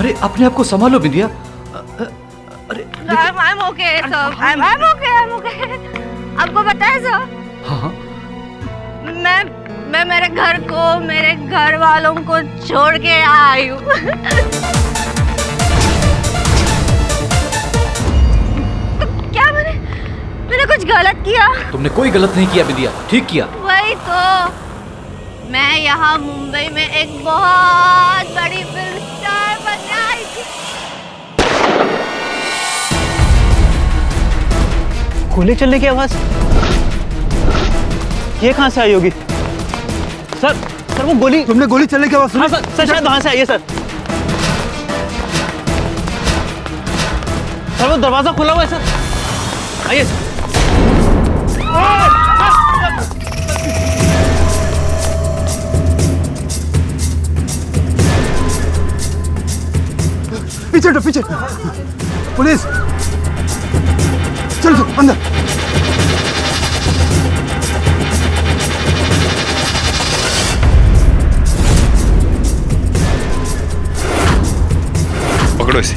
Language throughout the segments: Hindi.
अरे अपने आप को संभालो बिंदिया। अरे I'm okay, sir. I'm okay. आपको पता है सर? हाँ हाँ। मैं मेरे घर को, मेरे घर वालों को छोड़ के आई हूँ। तो क्या मैंने कुछ गलत किया? तुमने कोई गलत नहीं किया बिंदिया, ठीक किया। वही तो, मैं यहाँ मुंबई में एक बहुत बड़ी फिल्म स्टार बनने आई थी। गोली चलने की आवाज ये कहां से आई होगी? सर वो गोली, तुमने गोली चलने की आवाज सुनी? हाँ सर शायद वहां से आई है सर। सर वो दरवाजा खुला हुआ है सर, आइए सर। पीछे हटो, पीछे। पुलिस, चल अंदर। पकड़ो इसे।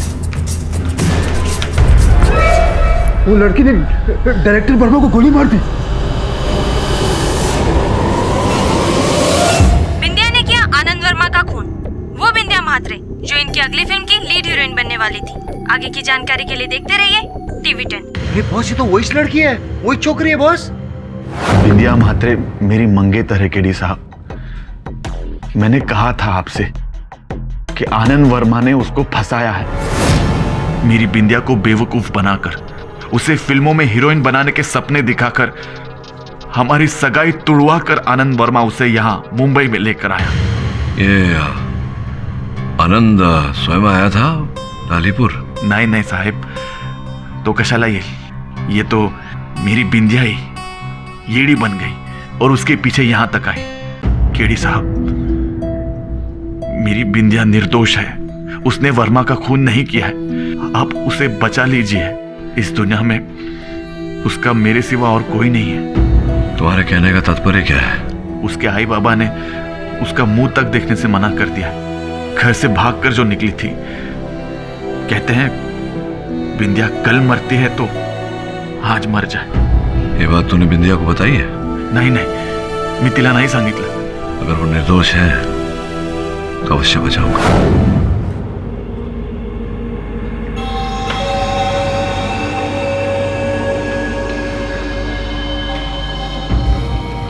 वो लड़की ने डायरेक्टर वर्मा को गोली मार दी। बिंदिया ने किया आनंद वर्मा का खून। वो बिंदिया म्हात्रे जो इनकी अगली फिल्म की लीड हीरोइन बनने वाली थी। आगे की जानकारी के लिए देखते रहिए TV10। अरे बॉस, ये तो वही लड़की है, वही छोकरी है बॉस। बिंदिया म्हात्रे मेरी मंगेतर है केडी साहब। मैंने कहा था आपसे कि आनंद वर्मा ने उसको फंसाया है। मेरी बिंदिया को बेवकूफ बनाकर, उसे फिल्मों में हीरोइन बनाने के सपने दिखाकर, हमारी सगाई तुड़वा कर आनंद वर्मा उसे यहाँ मुंबई में लेकर आया। ये आनंद स्वयं आया था लालीपुर? नहीं साहेब, तो कशाला ये तो मेरी बिंदिया ही येड़ी बन गई और उसके पीछे यहां तक आई। केडी साहब, मेरी बिंदिया निर्दोष है, उसने वर्मा का खून नहीं किया है। आप उसे बचा लीजिए, इस दुनिया में उसका मेरे सिवा और कोई नहीं है। तुम्हारे कहने का तात्पर्य क्या है? उसके आई बाबा ने उसका मुंह तक देखने से मना कर दिया। घर से भागकर जो निकली थी, कहते हैं बिंदिया कल मरती है तो आज मर जाए। ये बात तूने बिंदिया को बताई है? नहीं, मी तिला नाही सांगितलं। अगर वो निर्दोष है तो अवश्य बचाऊंगा।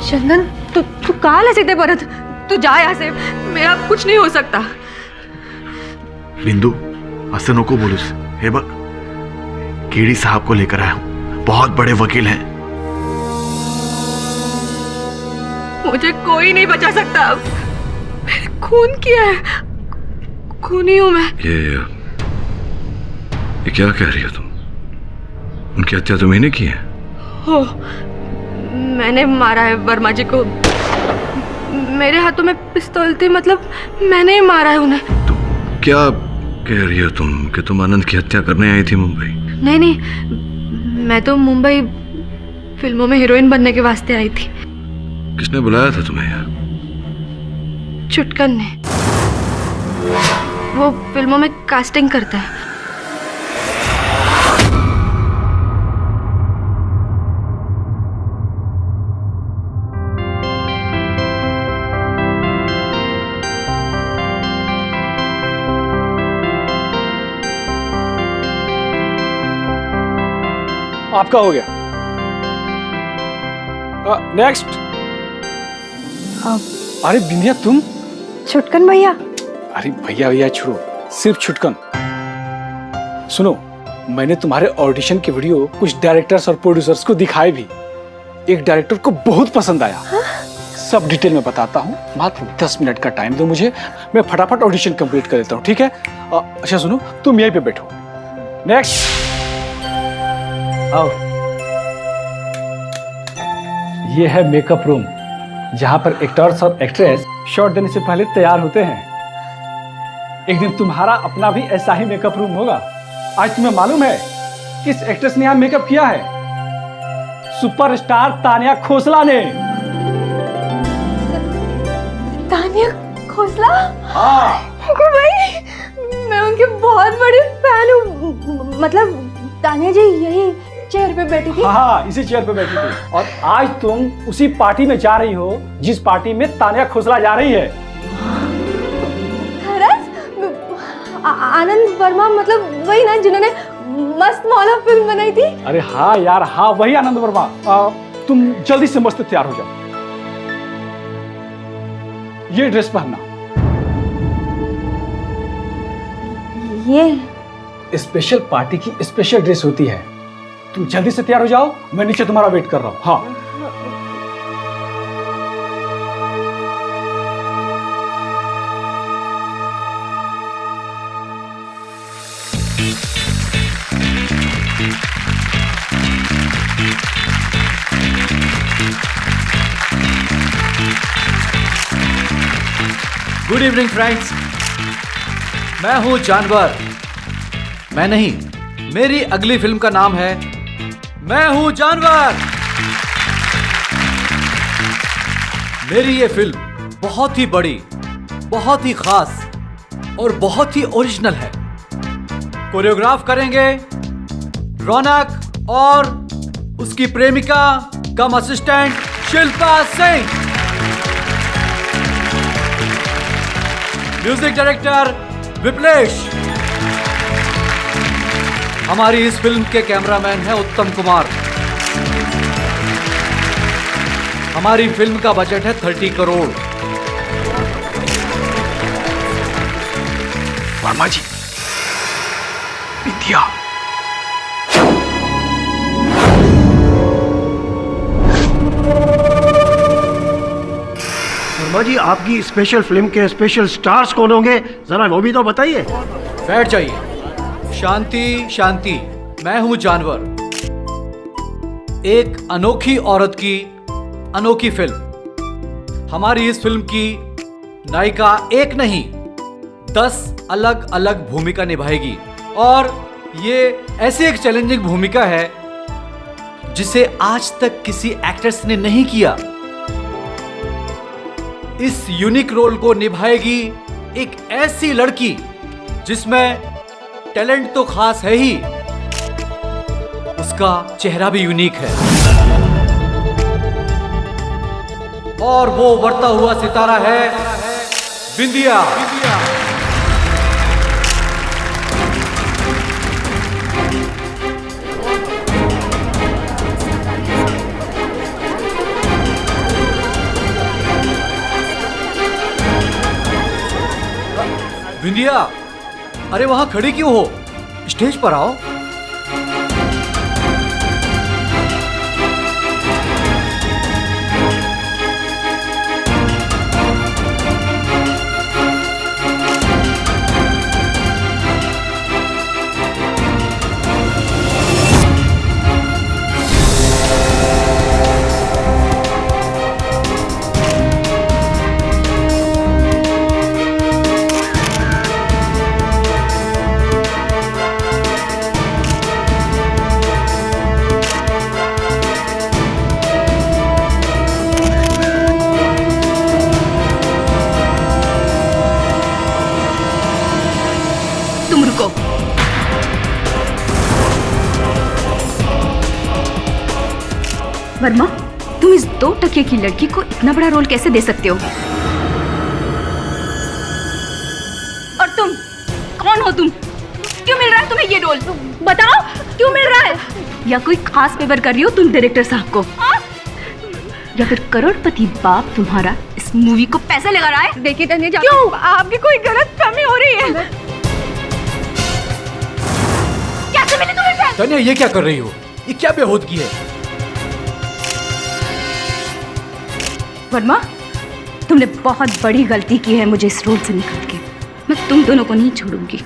चंदन, तू का आलास इथे परत? तू जा यहाँ से, मेरा कुछ नहीं हो सकता। बिंदू, असं नको बोलूस। हे बघ, केडी साहब को लेकर आया हूं, बहुत बड़े वकील हैं। मुझे कोई नहीं बचा सकता अब। मैंने खून किया है, खूनी हूं मैं। ये क्या कह रही हो तुम? उनकी हत्या तुम्ही ने की है? हो, मैंने मारा है वर्मा जी को। मेरे हाथों में पिस्तौल थी, मतलब मैंने ही मारा है उन्हें। तो क्या कह रही हो तुम कि तुम आनंद की हत्या करने आई थी मुंबई? नहीं, मैं तो मुंबई फिल्मों में हीरोइन बनने के वास्ते आई थी। किसने बुलाया था तुम्हें यार? चुटकन ने। वो फिल्मों में कास्टिंग करता है। आपका हो गया। नेक्स्ट। अरे बिंदिया, तुम? चुटकन भैया। अरे भैया छोड़ो, सिर्फ चुटकन। सुनो, मैंने तुम्हारे ऑडिशन के वीडियो कुछ डायरेक्टर्स और प्रोड्यूसर्स को दिखाए भी। एक डायरेक्टर को बहुत पसंद आया। सब डिटेल में बताता हूँ, मात्र 10 मिनट का टाइम दो मुझे, मैं फटाफट ऑडिशन कंप्लीट कर देता हूँ, ठीक है? अच्छा सुनो, तुम यहीं पे बैठो। नेक्स्ट। आओ। ये है मेकअप रूम, जहां पर एक्टर्स और एक्ट्रेस शॉट देने से पहले तैयार होते हैं। एक दिन तुम्हारा अपना भी ऐसा ही मेकअप रूम होगा। आज तुम्हें मालूम है किस एक्ट्रेस ने यहाँ मेकअप किया है? सुपरस्टार तानिया खोसला ने। तानिया खोसला? हाँ। भाई, मैं उनकी बहुत बड़ी फैन हूँ। मतलब तानिया जी यही चेयर पे बैठी थी। हाँ, इसी चेयर पे बैठी थी। और आज तुम उसी पार्टी में जा रही हो जिस पार्टी में तानिया खोसला जा रही है। आनंद वर्मा, मतलब वही ना जिन्होंने मस्त मौला फिल्म बनाई थी। अरे हाँ यार, हाँ वही आनंद वर्मा। तुम जल्दी से मस्त तैयार हो जाओ, ये ड्रेस पहनना। ये स्पेशल पार्टी की स्पेशल ड्रेस होती है। तुम जल्दी से तैयार हो जाओ, मैं नीचे तुम्हारा वेट कर रहा हूँ। हाँ गुड इवनिंग फ्रेंड्स, मैं हूं जानवर। मैं नहीं, मेरी अगली फिल्म का नाम है मैं हूं जानवर। मेरी ये फिल्म बहुत ही बड़ी, बहुत ही खास और बहुत ही ओरिजिनल है। कोरियोग्राफ करेंगे रौनक और उसकी प्रेमिका cum assistant Shilpa Singh. Music director Viplesh. हमारी इस फिल्म के कैमरामैन हैं उत्तम कुमार। हमारी फिल्म का बजट है 30 करोड़। वर्मा जी, विद्या। वर्मा जी, आपकी स्पेशल फिल्म के स्पेशल स्टार्स कौन होंगे, जरा वो भी तो बताइए। बैठ जाइए। शांति शांति, मैं हूं जानवर। एक अनोखी औरत की अनोखी फिल्म। हमारी इस फिल्म की नायिका एक नहीं 10 अलग अलग भूमिका निभाएगी। और ये ऐसी एक चैलेंजिंग भूमिका है जिसे आज तक किसी एक्ट्रेस ने नहीं किया। इस यूनिक रोल को निभाएगी एक ऐसी लड़की जिसमें टैलेंट तो खास है ही, उसका चेहरा भी यूनिक है। और वो बढ़ता हुआ सितारा है बिंदिया। बिंदिया, अरे वहां खड़ी क्यों हो? स्टेज पर आओ। वर्मा, तुम इस 2 टके की लड़की को इतना बड़ा रोल कैसे दे सकते हो? और तुम कौन हो? तुम क्यों मिल रहा है तुम्हें ये रोल? बताओ क्यों मिल रहा है? या कोई खास फेवर कर रही हो तुम डायरेक्टर साहब को? या फिर करोड़पति बाप तुम्हारा इस मूवी को पैसे लगा रहा है? देखिए तन्या, क्यों? आपकी कोई गलत फहमी हो रही है। कैसे मिली तुम्हें पैसे? तन्या, ये क्या कर रही हो? ये क्या बेहूदगी है? वर्मा, तुमने बहुत बड़ी गलती की है मुझे इस रोल से निकाल के। मैं तुम दोनों को नहीं छोड़ूंगी।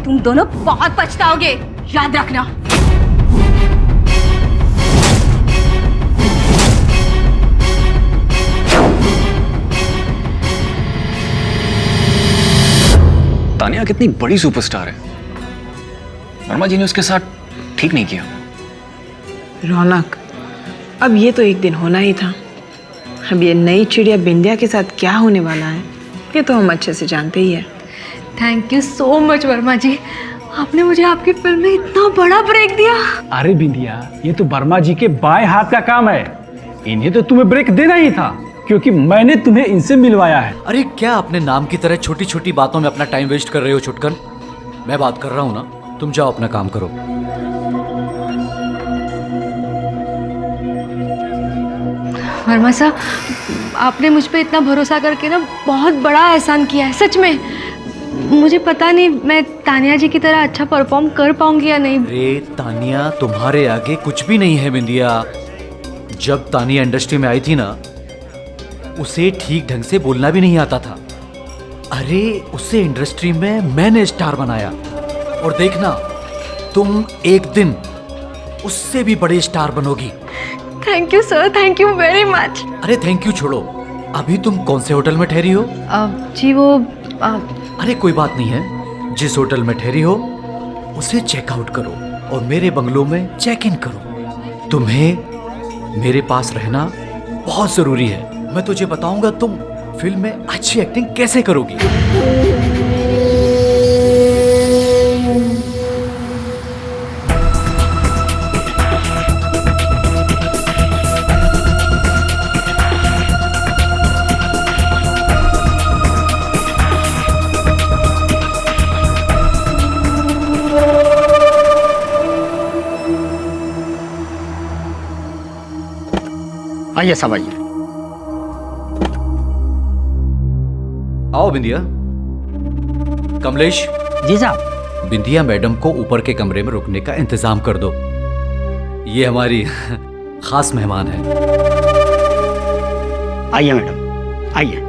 तुम दोनों बहुत पछताओगे, याद रखना। तानिया कितनी बड़ी सुपरस्टार है, वर्मा जी ने उसके साथ ठीक नहीं किया। रौनक, अब ये तो एक दिन होना ही था। अब ये नई चिड़िया बिंदिया के साथ क्या होने वाला है ये तो हम अच्छे से जानते ही है। Thank you so much Verma ji, आपने मुझे आपकी फिल्म में इतना बड़ा ब्रेक दिया। अरे बिंदिया, ये तो वर्मा जी के बाएं हाथ का काम है। इन्हें तो तुम्हें ब्रेक देना ही था क्योंकि मैंने तुम्हें इनसे मिलवाया है। अरे क्या अपने नाम की तरह छोटी छोटी बातों में अपना टाइम वेस्ट कर रहे हो छुटकन? मैं बात कर रहा हूँ ना, तुम जाओ अपना काम करो। वर्मा साहब, आपने मुझ पे इतना भरोसा करके ना बहुत बड़ा एहसान किया है, सच में। मुझे पता नहीं मैं तानिया जी की तरह अच्छा परफॉर्म कर पाऊंगी या नहीं। अरे तानिया तुम्हारे आगे कुछ भी नहीं है बिंदिया। जब तानिया इंडस्ट्री में आई थी ना, उसे ठीक ढंग से बोलना भी नहीं आता था। अरे उसे इंडस्ट्री में मैंने स्टार बनाया, और देखना तुम एक दिन उससे भी बड़े स्टार बनोगी। Thank you sir, thank you very much. अरे थैंक यू छोड़ो, अभी तुम कौन से होटल में ठहरी हो? जी वो अरे कोई बात नहीं है, जिस होटल में ठहरी हो उसे चेकआउट करो और मेरे बंगलो में चेक इन करो। तुम्हें मेरे पास रहना बहुत जरूरी है। मैं तुझे बताऊंगा तुम फिल्म में अच्छी एक्टिंग कैसे करोगी। आइए सब आइए। आओ बिंदिया। कमलेश। जी साहब। बिंदिया मैडम को ऊपर के कमरे में रुकने का इंतजाम कर दो, ये हमारी खास मेहमान है। आइए मैडम, आइए।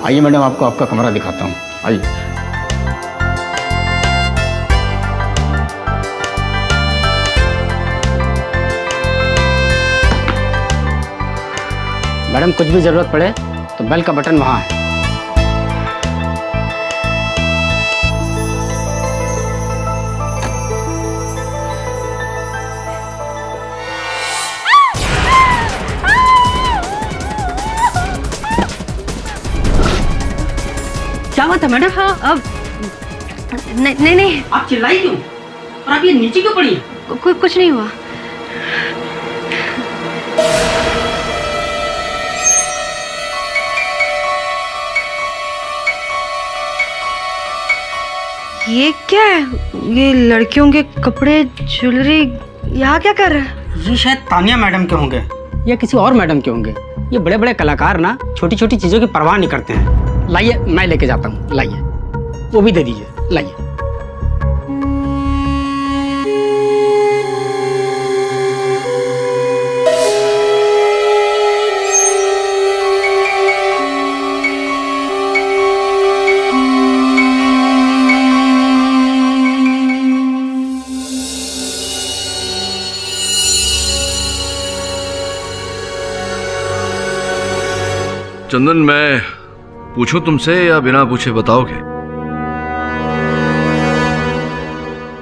आइए मैडम, आपको आपका कमरा दिखाता हूँ। आइए। मैडम कुछ भी जरूरत पड़े तो बेल का बटन वहाँ है। क्या बात है मैडम? हाँ अब नहीं नहीं, आप चिल्लाई क्यों और आप ये नीचे क्यों पड़ी हैं? कुछ नहीं हुआ। ये क्या है? ये लड़कियों के कपड़े, ज्वेलरी यहाँ क्या कर रहे हैं? ये शायद तानिया मैडम के होंगे या किसी और मैडम के होंगे। ये बड़े बड़े कलाकार ना छोटी छोटी चीजों की परवाह नहीं करते हैं। लाइए, मैं लेके जाता हूँ। लाइए, वो भी दे दीजिए। लाइए। चंदन, मैं पूछूं तुमसे या बिना पूछे बताओगे?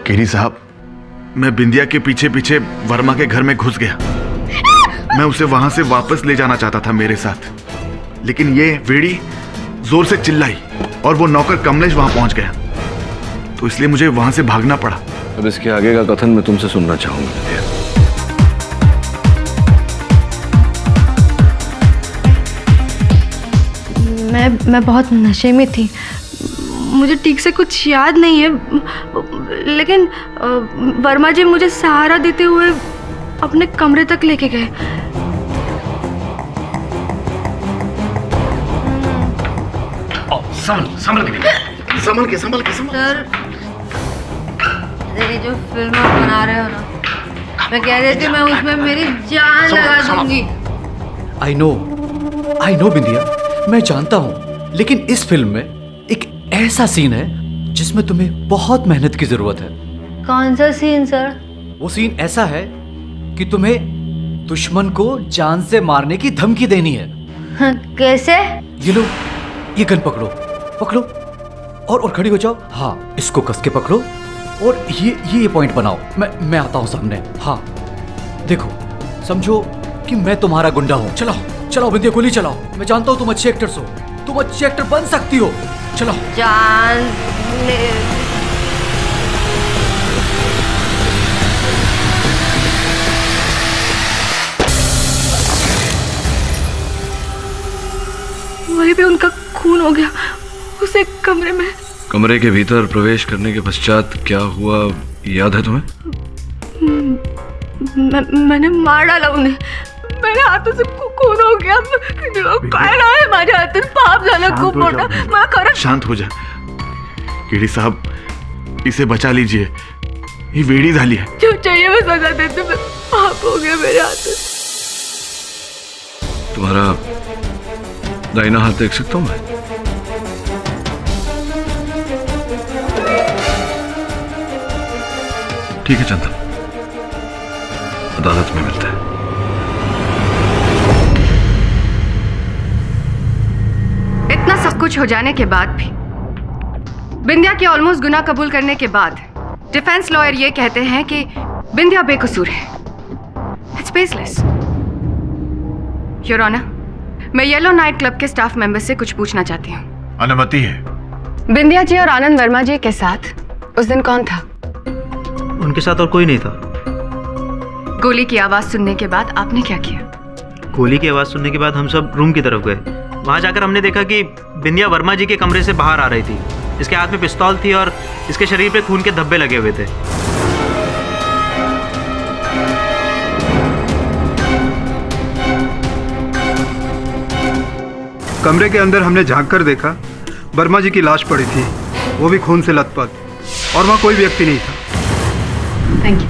केरी साहब, मैं बिंदिया के पीछे पीछे वर्मा के घर में घुस गया। मैं उसे वहां से वापस ले जाना चाहता था मेरे साथ, लेकिन ये वेड़ी जोर से चिल्लाई और वो नौकर कमलेश वहां पहुंच गया, तो इसलिए मुझे वहां से भागना पड़ा। अब इसके आगे का कथन मैं तुमसे सुनना चाहूंगा। मैं बहुत नशे में थी, मुझे ठीक से कुछ याद नहीं है, लेकिन वर्मा जी मुझे सहारा देते हुए अपने कमरे तक लेके गए। संभल के। सर, ये जो फिल्म आप बना रहे हो ना, मैं कह रही थी मैं उसमें मेरी जान लगा दूंगी। आई नो बिंदिया, मैं जानता हूँ, लेकिन इस फिल्म में एक ऐसा सीन है जिसमें तुम्हें बहुत मेहनत की जरूरत है। कौन सा सीन सर? वो सीन ऐसा है कि तुम्हें दुश्मन को जान से मारने की धमकी देनी है। कैसे? ये लो, ये गन पकड़ो और खड़ी हो जाओ। हाँ, इसको कस के पकड़ो और ये पॉइंट बनाओ। मैं आता हूँ सामने। हाँ देखो, समझो कि मैं तुम्हारा गुंडा हूँ। चलाओ बिंदिया, गोली चलाओ। मैं जानता हूँ तुम अच्छे एक्टर्स हो, तुम अच्छे एक्टर बन सकती हो। चलाओ। जान वहीं पे उनका खून हो गया उसे कमरे में। कमरे के भीतर प्रवेश करने के पश्चात क्या हुआ याद है तुम्हें? मैंने मार डाला उन्हें, मेरे हाथों से खून हो गया। हमारे हाथ पाप झाला खूब मोटा। मैं कर शांत हो जा केडी साहब, इसे बचा लीजिए, ये वेड़ी झाली है। जो चाहिए मैं सजा देते, पाप हो गया मेरे हाथ। तुम्हारा दाहिना हाथ देख सकता हूं मैं? ठीक है चंदन, अदालत में मिलते हैं। इतना सब कुछ हो जाने के बाद भी, बिंदिया के ऑलमोस्ट गुनाह कबूल करने के बाद डिफेंस लॉयर ये कहते हैं कि बिंदिया बेकसूर है। It's baseless. योर ऑनर, मैं येलो नाइट क्लब के स्टाफ मेंबर से कुछ पूछना चाहती हूँ। अनुमति है। बिंदिया जी और आनंद वर्मा जी के साथ उस दिन कौन था? उनके साथ और कोई नहीं था। गोली की आवाज सुनने के बाद आपने क्या किया? गोली की आवाज़ सुनने के बाद हम सब रूम की तरफ गए। वहाँ जाकर हमने देखा कि बिंदिया वर्मा जी के कमरे से बाहर आ रही थी। इसके हाथ में पिस्तौल थी और इसके शरीर पे खून के धब्बे लगे हुए थे। कमरे के अंदर हमने झांक कर देखा, वर्मा जी की लाश पड़ी थी, वो भी खून से लथपथ, और वहाँ कोई व्यक्ति नहीं था। Thank you.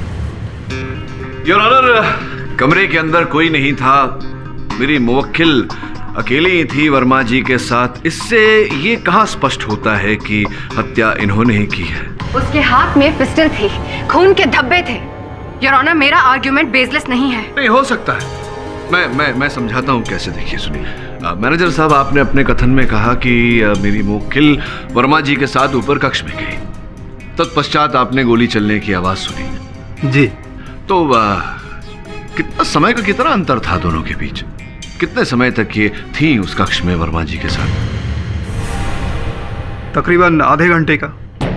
योर ऑनर, कमरे के अंदर कोई नहीं था। मेरी मुवक्किल अकेली ही थी वर्मा जी के साथ। इससे ये कहाँ स्पष्ट होता है कि हत्या इन्होंने ही की है? उसके हाथ में पिस्टल थी, खून के धब्बे थे। योर ऑनर, मेरा आर्ग्यूमेंट बेसलेस नहीं है। नहीं हो सकता है, मैं समझाता हूँ कैसे। देखिए सुनिए, मैनेजर साहब, आपने अपने कथन में कहा कि मेरी मुवक्किल वर्मा जी के साथ ऊपर कक्ष में गई, तत्पश्चात आपने गोली चलने की आवाज सुनी। जी। तो कितना समय का कितना अंतर था दोनों के बीच? कितने समय तक ये थी उस कक्ष में वर्मा जी के साथ? तकरीबन आधे घंटे का।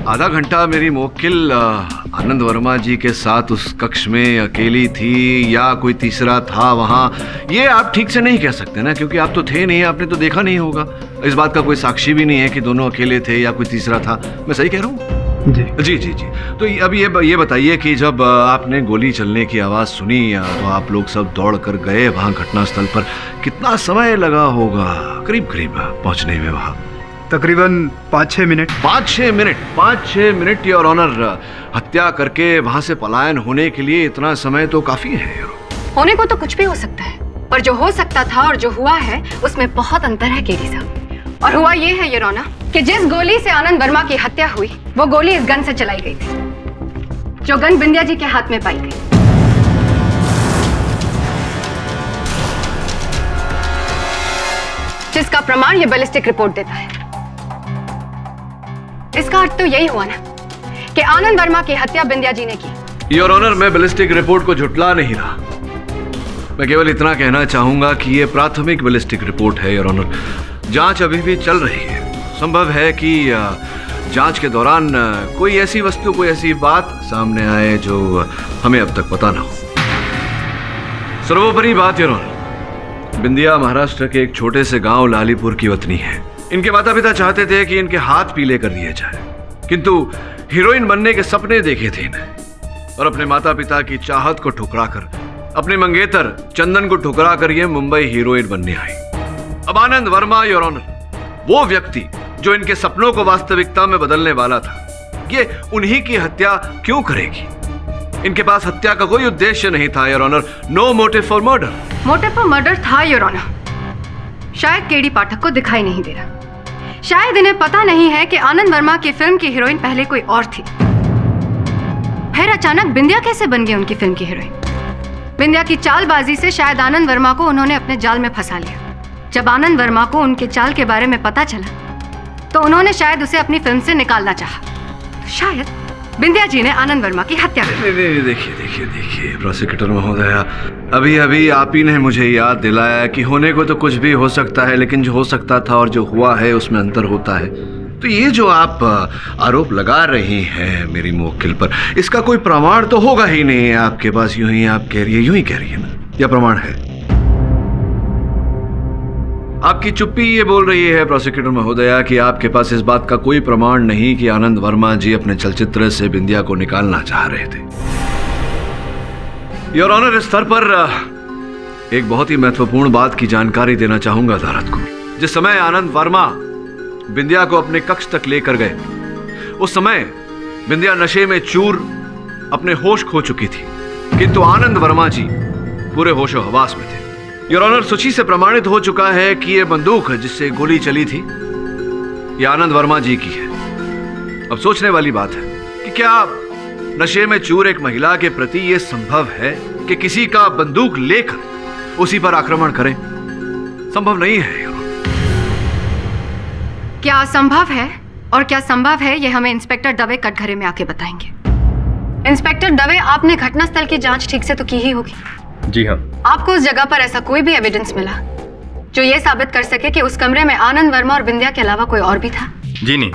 आधा घंटा मेरी मुवक्किल आनंद वर्मा जी के साथ उस कक्ष में अकेली थी या कोई तीसरा था वहाँ, ये आप ठीक से नहीं कह सकते ना, क्योंकि आप तो थे नहीं, आपने तो देखा नहीं होगा। इस बात का कोई साक्षी भी नहीं है कि दोनों अकेले थे या कोई तीसरा था। मैं सही कह रहा हूँ? जी। तो अब ये बताइए कि जब आपने गोली चलने की आवाज़ सुनी तो आप लोग सब दौड़ कर गए वहाँ घटनास्थल पर, कितना समय लगा होगा करीब पहुँचने में वहाँ? तकरीबन 5-6 मिनट। 5-6 minute your honour. हत्या करके वहाँ से पलायन होने के लिए इतना समय तो काफ़ी है। होने को तो कुछ भी हो सकता है, पर जो हो सकता था और जो हुआ है उसमें बहुत अंतर है केडी साहब। और हुआ ये है योर ऑनर कि जिस गोली से आनंद वर्मा की हत्या हुई, वो गोली इस गन से चलाई गई थी, जो गन बिंदिया जी के हाथ में पाई गई। जिसका प्रमाण ये बैलिस्टिक रिपोर्ट देता है। इसका अर्थ तो यही हुआ ना कि आनंद वर्मा की हत्या बिंदिया जी ने की। योर ऑनर, मैं बैलिस्टिक रिपोर्ट को झुटला नहीं रहा। मैं केवल इतना कहना चाहूंगा कि ये प्राथमिक बैलिस्टिक रिपोर्ट है योर ऑनर। जांच अभी भी चल रही है। संभव है कि जांच के दौरान कोई ऐसी वस्तु, कोई ऐसी बात सामने आए जो हमें अब तक पता ना हो। सर्वोपरि बात योर ऑनर, बिंदिया महाराष्ट्र के एक छोटे से गांव लालीपुर की वतनी है। इनके माता पिता चाहते थे कि इनके हाथ पीले कर दिए जाए, किंतु हीरोइन बनने के सपने देखे थे इन्हें, और अपने माता पिता की चाहत को ठुकरा कर, अपने मंगेतर चंदन को ठुकरा कर ये मुंबई हीरोइन बनने आई। अब आनंद वर्मा योर ऑनर, वो व्यक्ति जो इनके सपनों को वास्तविकता में बदलने वाला था, ये उन्हीं की हत्या क्यों करेगी? इनके पास हत्या का कोई उद्देश्य नहीं था your honour. No motive for murder. Motive for murder था योर ऑनर, शायद केडी पाठक को दिखाई नहीं दे रहा। शायद इन्हें पता नहीं है कि आनंद वर्मा की फिल्म की हीरोइन पहले कोई और थी। फिर अचानक बिंदिया कैसे बन गई उनकी फिल्म की हीरोइन? बिंदिया की चालबाजी से शायद आनंद वर्मा को उन्होंने अपने जाल में फंसा लिया। जब आनंद वर्मा को उनके चाल के बारे में पता चला तो उन्होंने शायद उसे अपनी फिल्म से निकालना चाहा। तो शायद बिंदिया जी ने आनंद वर्मा की हत्या कर दी। नहीं, देखिए प्रोसिक्यूटर महोदया, अभी अभी आप ही ने मुझे याद दिलाया कि होने को तो कुछ भी हो सकता है, लेकिन जो हो सकता था और जो हुआ है उसमें अंतर होता है। तो ये जो आप आरोप लगा रही हैं मेरी मुवक्किल पर, इसका कोई प्रमाण तो होगा ही नहीं है आपके पास। यूं ही आप कह रही है ना, या प्रमाण है? आपकी चुप्पी ये बोल रही है प्रोसिक्यूटर महोदया कि आपके पास इस बात का कोई प्रमाण नहीं कि आनंद वर्मा जी अपने चलचित्र से बिंदिया को निकालना चाह रहे थे। योर ऑनर, इस स्तर पर एक बहुत ही महत्वपूर्ण बात की जानकारी देना चाहूंगा अदालत को। जिस समय आनंद वर्मा बिंदिया को अपने कक्ष तक लेकर गए, उस समय बिंदिया नशे में चूर अपने होश खो चुकी थी, किंतु आनंद वर्मा जी पूरे होशो हवास में थे। योर ऑनर, सूची से प्रमाणित हो चुका है कि यह बंदूक जिससे गोली चली थी ये आनंद वर्मा जी की है। अब सोचने वाली बात है कि क्या नशे में चूर एक महिला के प्रति यह संभव है कि किसी का बंदूक लेकर उसी पर आक्रमण करें? संभव नहीं है। क्या असंभव है और क्या संभव है, ये हमें इंस्पेक्टर दवे कटघरे में आके बताएंगे। इंस्पेक्टर दवे, आपने घटनास्थल की जांच ठीक से तो की ही होगी। जी हाँ। आपको उस जगह पर ऐसा कोई भी एविडेंस मिला जो ये साबित कर सके कि उस कमरे में आनंद वर्मा और बिंदिया के अलावा कोई और भी था? जी नहीं,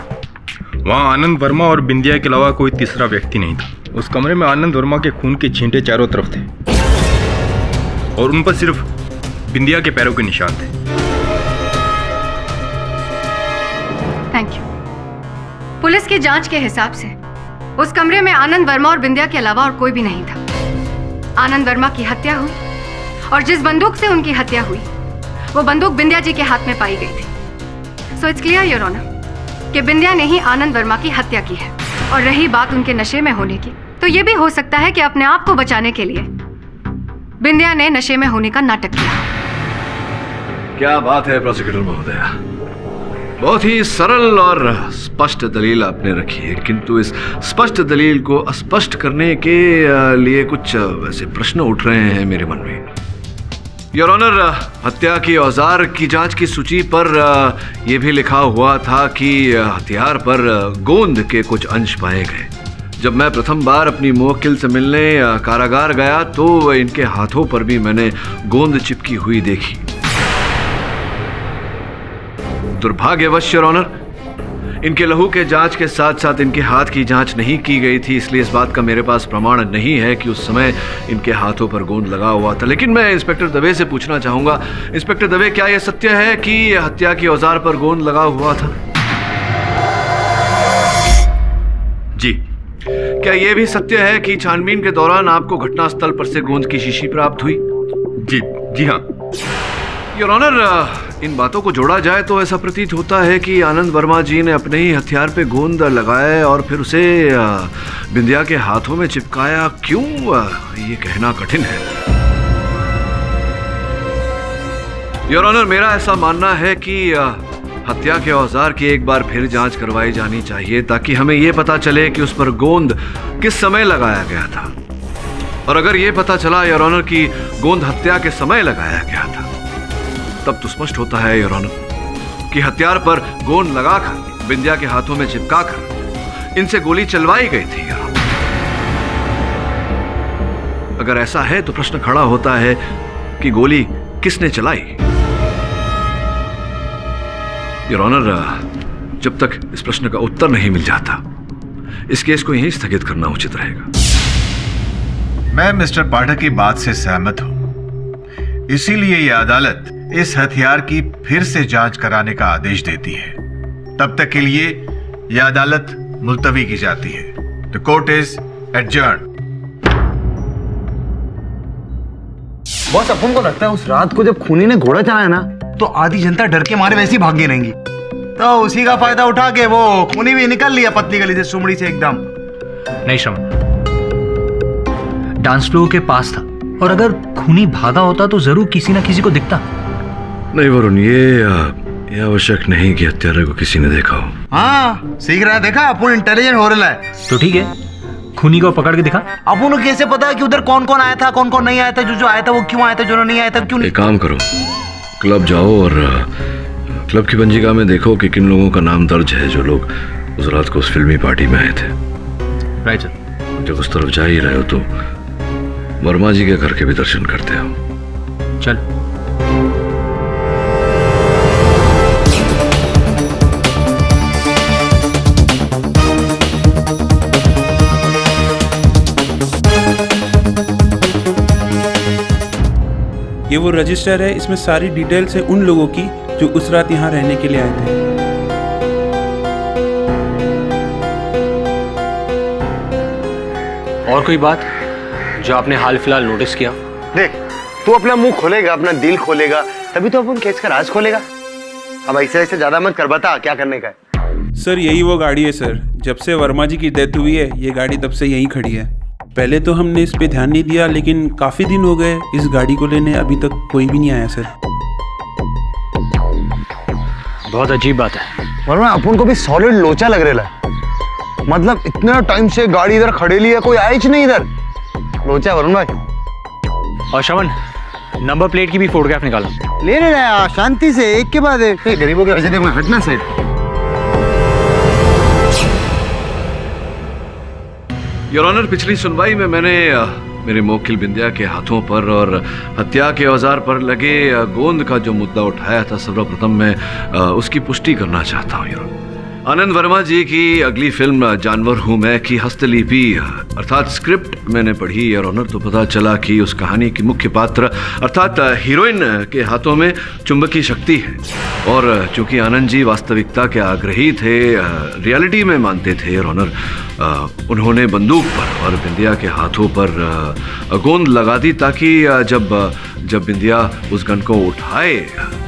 वहाँ आनंद वर्मा और बिंदिया के अलावा कोई तीसरा व्यक्ति नहीं था। उस कमरे में आनंद वर्मा के खून के छींटे चारों तरफ थे और उन पर सिर्फ बिंदिया के पैरों के निशान थे। Thank you. पुलिस की जांच के हिसाब से उस कमरे में आनंद वर्मा और बिंदिया के अलावा और कोई भी नहीं था। आनंद वर्मा की हत्या हुई और जिस बंदूक से उनकी हत्या हुई वो बंदूक बिंदिया जी के हाथ में पाई गई थी। So it's clear your honour कि बिंदिया ने ही आनंद वर्मा की हत्या की है। और रही बात उनके नशे में होने की, तो ये भी हो सकता है कि अपने आप को बचाने के लिए बिंदिया ने नशे में होने का नाटक किया। क्या बात है प्रोसिक्यूटर महोदया, बहुत ही सरल और स्पष्ट दलील आपने रखी है, किंतु इस स्पष्ट दलील को अस्पष्ट करने के लिए कुछ वैसे प्रश्न उठ रहे हैं मेरे मन में। योर ऑनर, हत्या की औजार की जांच की सूची पर यह भी लिखा हुआ था कि हथियार पर गोंद के कुछ अंश पाए गए। जब मैं प्रथम बार अपनी मुवक्किल से मिलने कारागार गया तो इनके हाथों पर भी मैंने गोंद चिपकी हुई देखी। दुर्भाग्यवश योर ऑनर, इनके लहू के जांच के साथ साथ इनके हाथ की जांच नहीं की गई थी, इसलिए इस बात का मेरे पास प्रमाण नहीं है कि उस समय इनके हाथों पर गोंद लगा हुआ था। लेकिन मैं इंस्पेक्टर दवे से पूछना चाहूंगा, इंस्पेक्टर दवे, क्या यह सत्य है कि हत्या की औजार पर गोंद लगा हुआ था? जी। क्या यह भी सत्य है कि छानबीन के दौरान आपको घटनास्थल पर से गोंद की शीशी प्राप्त हुई? जी हाँ। योर ऑनर, इन बातों को जोड़ा जाए तो ऐसा प्रतीत होता है कि आनंद वर्मा जी ने अपने ही हथियार पे गोंद लगाए और फिर उसे बिंदिया के हाथों में चिपकाया। क्यों, ये कहना कठिन है। योर ऑनर, मेरा ऐसा मानना है कि हत्या के औजार की एक बार फिर जांच करवाई जानी चाहिए ताकि हमें यह पता चले कि उस पर गोंद किस समय लगाया गया था। और अगर यह पता चला योर ऑनर कि गोंद हत्या के समय लगाया गया था, तब तो स्पष्ट होता है योर ऑनर कि हथियार पर गोंद लगाकर बिंदिया के हाथों में चिपकाकर इनसे गोली चलवाई गई थी। अगर ऐसा है तो प्रश्न खड़ा होता है कि गोली किसने चलाई? योर ऑनर, जब तक इस प्रश्न का उत्तर नहीं मिल जाता, इस केस को यहीं स्थगित करना उचित रहेगा। मैं मिस्टर पाठक की बात से सहमत हूं, इसीलिए यह अदालत इस हथियार की फिर से जांच कराने का आदेश देती है। तब तक के लिए यह अदालत मुलतवी की जाती है। The court is adjourn. Boss, अपन को लगता है उस रात को जब खूनी ने घोड़ा चलाया ना, तो आधी जनता डर के मारे वैसे ही भाग गई रहेंगी। तो उसी का फायदा उठा के वो खूनी भी निकल लिया पतली गली से, सुमड़ी से एकदम। नहीं श्रवण, डांस फ्लोर के पास था, और अगर खूनी भागा होता तो जरूर किसी ना किसी को दिखता। नहीं वरुण, ये आवश्यक नहीं कि हत्यारे को किसी ने देखा हो। हाँ सीख रहा है, देखा अपन इंटेलिजेंट हो रहा है। तो ठीक है, खूनी को पकड़ के दिखा। अपन को कैसे पता है कि उधर कौन कौन आया था, कौन कौन नहीं आया था, जो आया था वो क्यों आया था, जो नहीं आया था क्यों नहीं। एक काम करो, क्लब जाओ और क्लब की पंजिका में देखो कि किन लोगों का नाम दर्ज है जो लोग उस रात को उस फिल्मी पार्टी में आए थे। Right sir. जब उस तरफ जा ही रहे हो तो वर्मा जी के घर के भी दर्शन करते हो। चल। ये वो रजिस्टर है, इसमें सारी डिटेल्स है उन लोगों की जो उस रात यहाँ रहने के लिए आए थे। और कोई बात जो आपने हाल फिलहाल नोटिस किया? देख, तू अपना मुंह खोलेगा, अपना दिल खोलेगा, तभी तो अपन केस का राज खोलेगा। अब ऐसे ऐसे ज्यादा मत कर, बता क्या करने का है। सर यही वो गाड़ी है सर, जब से वर्मा जी की डेथ हुई है ये गाड़ी तब से यहीं खड़ी है। पहले तो हमने इस पे ध्यान नहीं दिया, लेकिन काफी दिन हो गए इस गाड़ी को लेने, अभी तक कोई भी नहीं आया सर। बहुत अजीब बात है। वरना अपन को भी सॉलिड लोचा लग रहा है। मतलब इतना टाइम से गाड़ी इधर खड़ेली है, कोई आया ही नहीं इधर। लोचा वरुण भाई। और श्रवण, नंबर प्लेट की भी फोटोग्राफ निकालो। ले रहा शांति से, एक के बाद एक। गरीबों के वजह से हटना साइड। योर ऑनर, पिछली सुनवाई में मैंने मेरे मोक्किल बिंदिया के हाथों पर और हत्या के औजार पर लगे गोंद का जो मुद्दा उठाया था, सर्वप्रथम मैं उसकी पुष्टि करना चाहता हूँ। योर ऑनर, आनंद वर्मा जी की अगली फिल्म जानवर हूँ मैं की हस्तलिपि अर्थात स्क्रिप्ट मैंने पढ़ी और ऑनर, तो पता चला कि उस कहानी की मुख्य पात्र अर्थात हीरोइन के हाथों में चुंबकीय शक्ति है। और चूंकि आनंद जी वास्तविकता के आग्रही थे, रियलिटी में मानते थे और ऑनर, उन्होंने बंदूक पर और बिंदिया के हाथों पर गोंद लगा दी ताकि जब बिंदिया उस गन को उठाए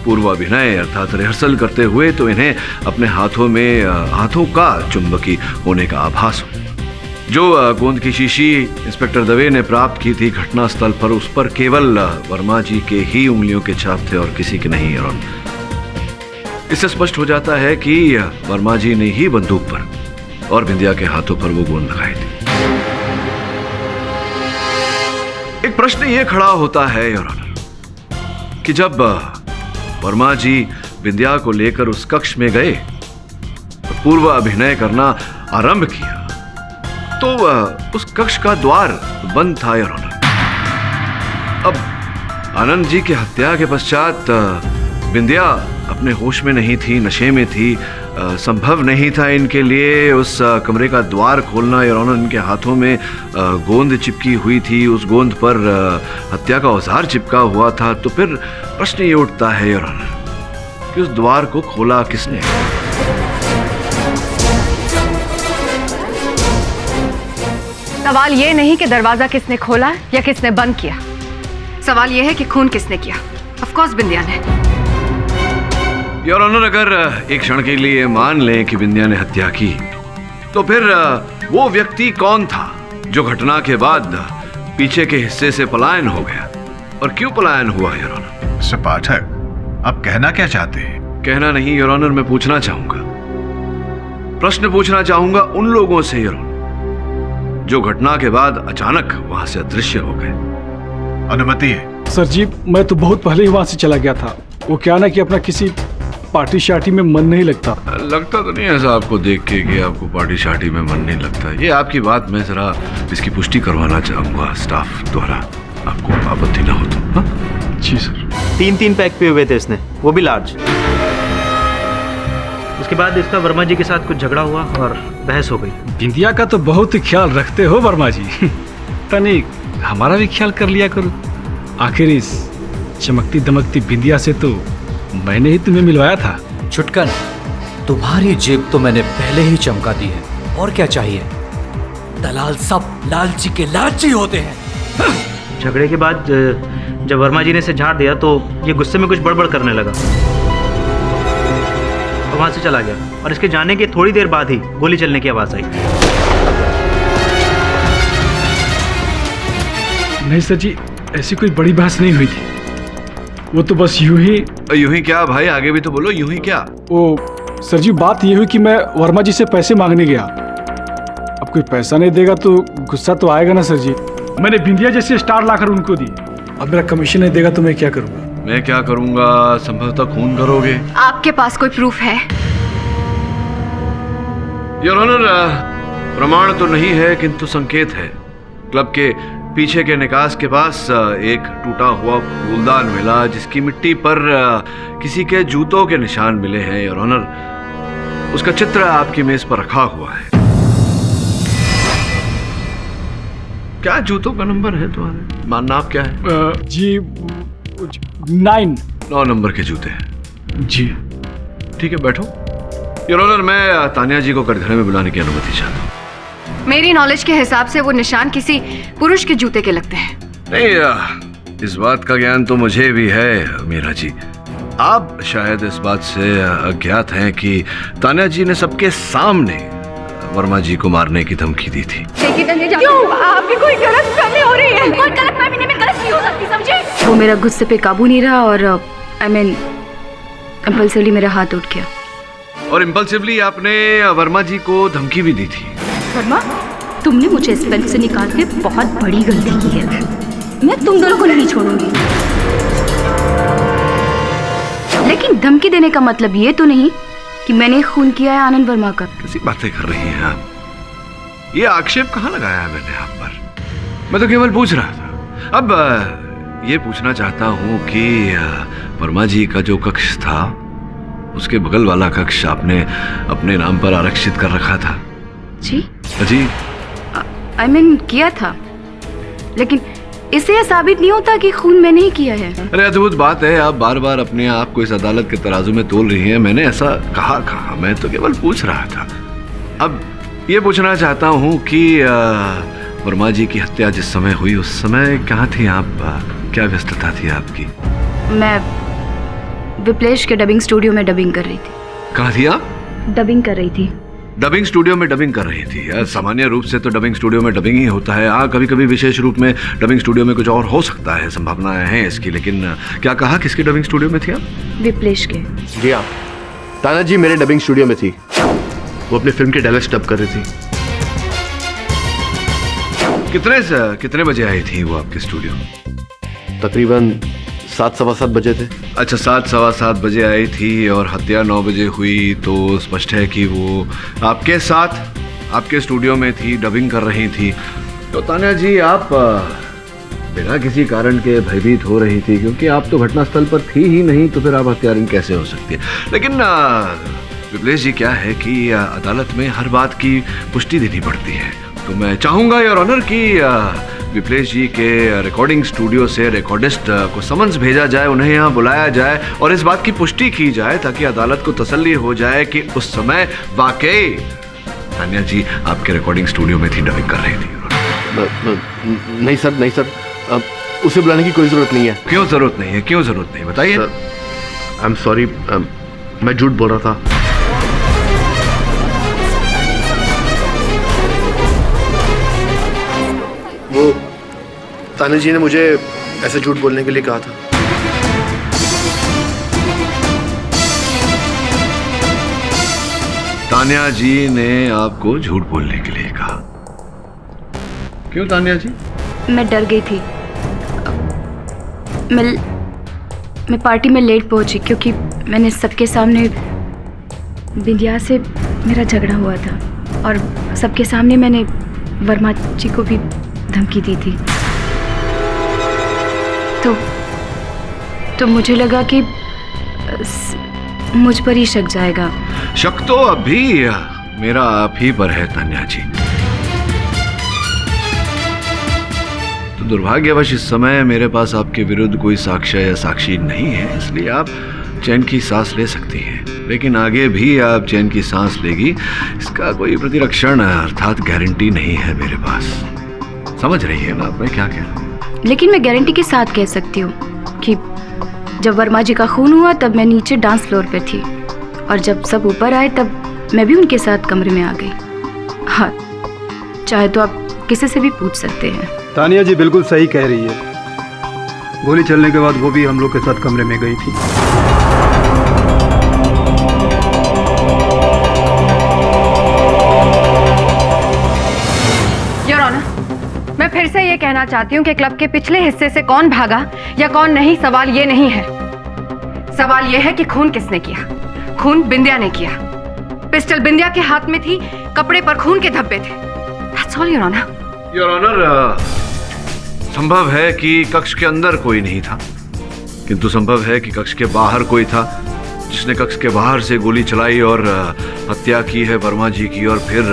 पूर्वाभिनय अर्थात रिहर्सल करते हुए तो इन्हें अपने हाथों का चुंबकी होने का आभास हो। जो गोंद की शीशी इंस्पेक्टर दवे ने प्राप्त की थी घटनास्थल पर, उस पर केवल वर्मा जी के ही उंगलियों के छाप थे और किसी के नहीं। और इससे स्पष्ट हो जाता है कि वर्मा जी ने ही बंदूक पर और बिंदिया के हाथों पर वो गोंद लगाई थी। एक प्रश्न ये खड़ा होता है योर ऑनर कि जब वर्मा जी बिंदिया को लेकर उस कक्ष में गए और पूर्व अभिनय करना आरंभ किया तो उस कक्ष का द्वार बंद था योर ऑनर। अब आनंद जी की हत्या के पश्चात बिंदिया अपने होश में नहीं थी, नशे में थी, संभव नहीं था इनके लिए उस कमरे का द्वार खोलना। योर ऑनर, इनके हाथों में गोंद चिपकी हुई थी, उस गोंद पर हत्या का औजार चिपका हुआ था। तो फिर प्रश्न ये उठता है योर ऑनर कि उस द्वार को खोला किसने? सवाल ये नहीं कि दरवाजा किसने खोला या किसने बंद किया, सवाल ये है कि खून किसने किया। ऑफ कोर्स बिंदिया ने। योर ऑनर, अगर एक क्षण के लिए मान लें कि बिंदिया ने हत्या की, तो फिर वो व्यक्ति कौन था जो घटना के बाद पीछे के हिस्से से पलायन हो गया, और क्यों पलायन हुआ योर ऑनर? मिस्टर पाठक, आप कहना क्या चाहते हैं? कहना नहीं योर ऑनर, मैं पूछना चाहूंगा, प्रश्न पूछना चाहूंगा उन लोगों से योर ऑनर जो घटना के बाद अचानक वहां से अदृश्य हो गए। अनुमति है सर जी, मैं तो बहुत पहले ही वहां से चला गया था। वो क्या ना कि अपना किसी पार्टी शार्टी में मन नहीं लगता। लगता तो नहीं ऐसा आपको देख के कि आपको पार्टी शार्टी में मन नहीं लगता। ये आपकी बात मैं जरा इसकी पुष्टि करवाना चाहूंगा स्टाफ द्वारा, आपको आपत्ति ना हो तो। हाँ जी सर। 3 पैक पिए हुए थे इसने, वो भी लार्ज। उसके बाद इसका वर्मा जी के साथ कुछ झगड़ा हुआ और बहस हो गई। बिंदिया का तो बहुत ही ख्याल रखते हो वर्मा जी। तनिक हमारा भी ख्याल कर लिया करो। आखिर इस चमकती दमकती बिंदिया से तो मैंने ही तुम्हें मिलवाया था। छुटकन, तुम्हारी जेब तो मैंने पहले ही चमका दी है, और क्या चाहिए? दलाल सब लालची के लालची होते हैं। झगड़े के बाद जब वर्मा जी ने इसे झाड़ दिया तो ये गुस्से में कुछ बड़बड़ करने लगा और वहां से चला गया, और इसके जाने के थोड़ी देर बाद ही गोली चलने की आवाज आई। नहीं सर जी, ऐसी कोई बड़ी बहस नहीं हुई थी। वो तो बस यूं ही क्या भाई, आगे भी तो बोलो, यूं ही क्या? वो सर जी, बात ये हुई कि मैं वर्मा जी से पैसे मांगने गया। अब कोई पैसा नहीं देगा तो गुस्सा तो आएगा ना सर जी। मैंने बिंदिया जैसे स्टार लाकर उनको दी, अब मेरा कमीशन नहीं देगा तो मैं क्या करूँगा? मैं क्या करूँगा? संभवतः खून करोगे। आपके पास कोई प्रूफ है? योर ऑनर, प्रमाण तो नहीं है किंतु संकेत है। क्लब के पीछे के निकास के पास एक टूटा हुआ फूलदान मिला जिसकी मिट्टी पर किसी के जूतों के निशान मिले हैं। योर ऑनर, उसका चित्र आपकी मेज पर रखा हुआ है। क्या जूतों का नंबर है तुम्हारे? मानना आप क्या है? जी 9 नंबर के जूते हैं जी। ठीक है, बैठो। योर ऑनर, मैं तानिया जी को कटघरे में बुलाने की अनुमति चाहता हूँ। मेरी नॉलेज के हिसाब से वो निशान किसी पुरुष के जूते के लगते हैं। नहीं, इस बात का ज्ञान तो मुझे भी है मीरा जी। आप शायद इस बात से अज्ञात हैं कि तानिया जी ने सबके सामने वर्मा जी को मारने की धमकी दी थी। क्यों? आपकी कोई गलतफहमी हो रही है। कोई गलतफहमी नहीं, गलती हो सकती, समझे? वो मेरा गुस्से पे काबू नहीं रहा और इम्पल्सिवली मेरा हाथ उठ गया। और इम्पल्सिवली आपने वर्मा जी को धमकी भी दी थी। वर्मा, तुमने मुझे इस फिल्म से निकाल के बहुत बड़ी गलती की है। मैं तुम दोनों को नहीं छोड़ूंगी। लेकिन धमकी देने का मतलब ये तो नहीं कि मैंने खून किया है आनंद वर्मा का। कैसी बातें कर रही हैं आप? ये आक्षेप कहाँ लगाया है मैंने आप पर? मैं तो केवल पूछ रहा था। अब ये पूछना चाहता हूँ कि वर्मा जी का जो कक्ष था, उसके बगल वाला कक्ष आपने अपने नाम पर आरक्षित कर रखा था। जी जी, किया था, लेकिन इससे यह साबित नहीं होता कि खून मैंने ही किया है। अरे अद्भुत बात है, आप बार बार अपने आप को इस अदालत के तराजू में तोल रही हैं। मैंने ऐसा कहा, मैं तो केवल पूछ रहा था। अब ये पूछना चाहता हूँ कि वर्मा जी की हत्या जिस समय हुई उस समय कहाँ थी आप? क्या व्यस्तता थी आपकी? मैं विप्लेश के डबिंग स्टूडियो में डबिंग कर रही थी। कहाँ थी आप? डबिंग कर रही थी। डबिंग स्टूडियो में डबिंग कर रही थी? सामान्य रूप से तो डबिंग स्टूडियो में डबिंग ही होता है। हाँ, कभी कभी विशेष रूप में डबिंग स्टूडियो में कुछ और हो सकता है, संभावनाएं हैं इसकी। लेकिन क्या कहा, किसके डबिंग स्टूडियो में थी आप? विप्लेश के। जी हाँ, ताना जी मेरे डबिंग स्टूडियो में थी। वो अपनी फिल्म के डायलॉग्स डब कर रही थी। कितने बजे आई थी वो आपके स्टूडियो? तकरीबन 7:15 बजे थे। अच्छा, 7:15 बजे आई थी और हत्या 9 बजे हुई, तो स्पष्ट है कि वो आपके साथ आपके स्टूडियो में थी, डबिंग कर रही थी। तो तानिया जी, आप बिना किसी कारण के भयभीत हो रही थी, क्योंकि आप तो घटनास्थल पर थी ही नहीं, तो फिर आप हत्यारिन कैसे हो सकती है? लेकिन विप्लेश जी, क्या है कि अदालत में हर बात की पुष्टि देनी पड़ती है। तो मैं चाहूँगा योर ऑनर कि विप्लेश जी के रिकॉर्डिंग स्टूडियो से रिकॉर्डिस्ट को समन्स भेजा जाए, उन्हें यहाँ बुलाया जाए और इस बात की पुष्टि की जाए ताकि अदालत को तसल्ली हो जाए कि उस समय वाकई तानिया जी आपके रिकॉर्डिंग स्टूडियो में थी, डबिंग कर रही थी। नहीं सर, उसे बुलाने की कोई जरूरत नहीं है। क्यों जरूरत नहीं है? क्यों जरूरत नहीं, बताइए। आई एम सॉरी, मैं झूठ बोल रहा था। वो तानिया जी ने मुझे ऐसे झूठ बोलने के लिए कहा था। तानिया जी ने आपको झूठ बोलने के लिए कहा? क्यों तानिया जी? मैं डर गई थी। मैं पार्टी में लेट पहुंची क्योंकि मैंने सबके सामने बिंदिया से मेरा झगड़ा हुआ था और सबके सामने मैंने वर्मा जी को भी धमकी दी थी। तो मुझे लगा कि मुझ पर ही शक जाएगा। शक तो अभी मेरा आप ही पर है तानिया जी। तो दुर्भाग्यवश इस समय मेरे पास आपके विरुद्ध कोई साक्ष्य या साक्षी नहीं है, इसलिए आप चैन की सांस ले सकती हैं। लेकिन आगे भी आप चैन की सांस लेगी, इसका कोई प्रतिरक्षण अर्थात गारंटी नहीं है मेरे पास। समझ रही है ना आप मैं क्या कह रहा हूँ? लेकिन मैं गारंटी के साथ कह सकती हूँ कि जब वर्मा जी का खून हुआ तब मैं नीचे डांस फ्लोर पे थी और जब सब ऊपर आए तब मैं भी उनके साथ कमरे में आ गई। हाँ, चाहे तो आप किसी से भी पूछ सकते हैं। तानिया जी बिल्कुल सही कह रही है। गोली चलने के बाद वो भी हम लोग के साथ कमरे में गई थी। योर ऑनर, मैं फिर से ये कहना चाहती हूँ कि क्लब के पिछले हिस्से से कौन भागा या कौन नहीं, सवाल ये नहीं है। सवाल ये है कि खून किसने किया। खून बिंदिया ने किया। पिस्टल बिंदिया के हाथ में थी, कपड़े पर खून के धब्बे थे। That's all, your honour. Your honour, संभव है कि कक्ष के अंदर कोई नहीं था, किंतु संभव है कि कक्ष के बाहर कोई था जिसने कक्ष के बाहर से गोली चलाई और हत्या की है वर्मा जी की, और फिर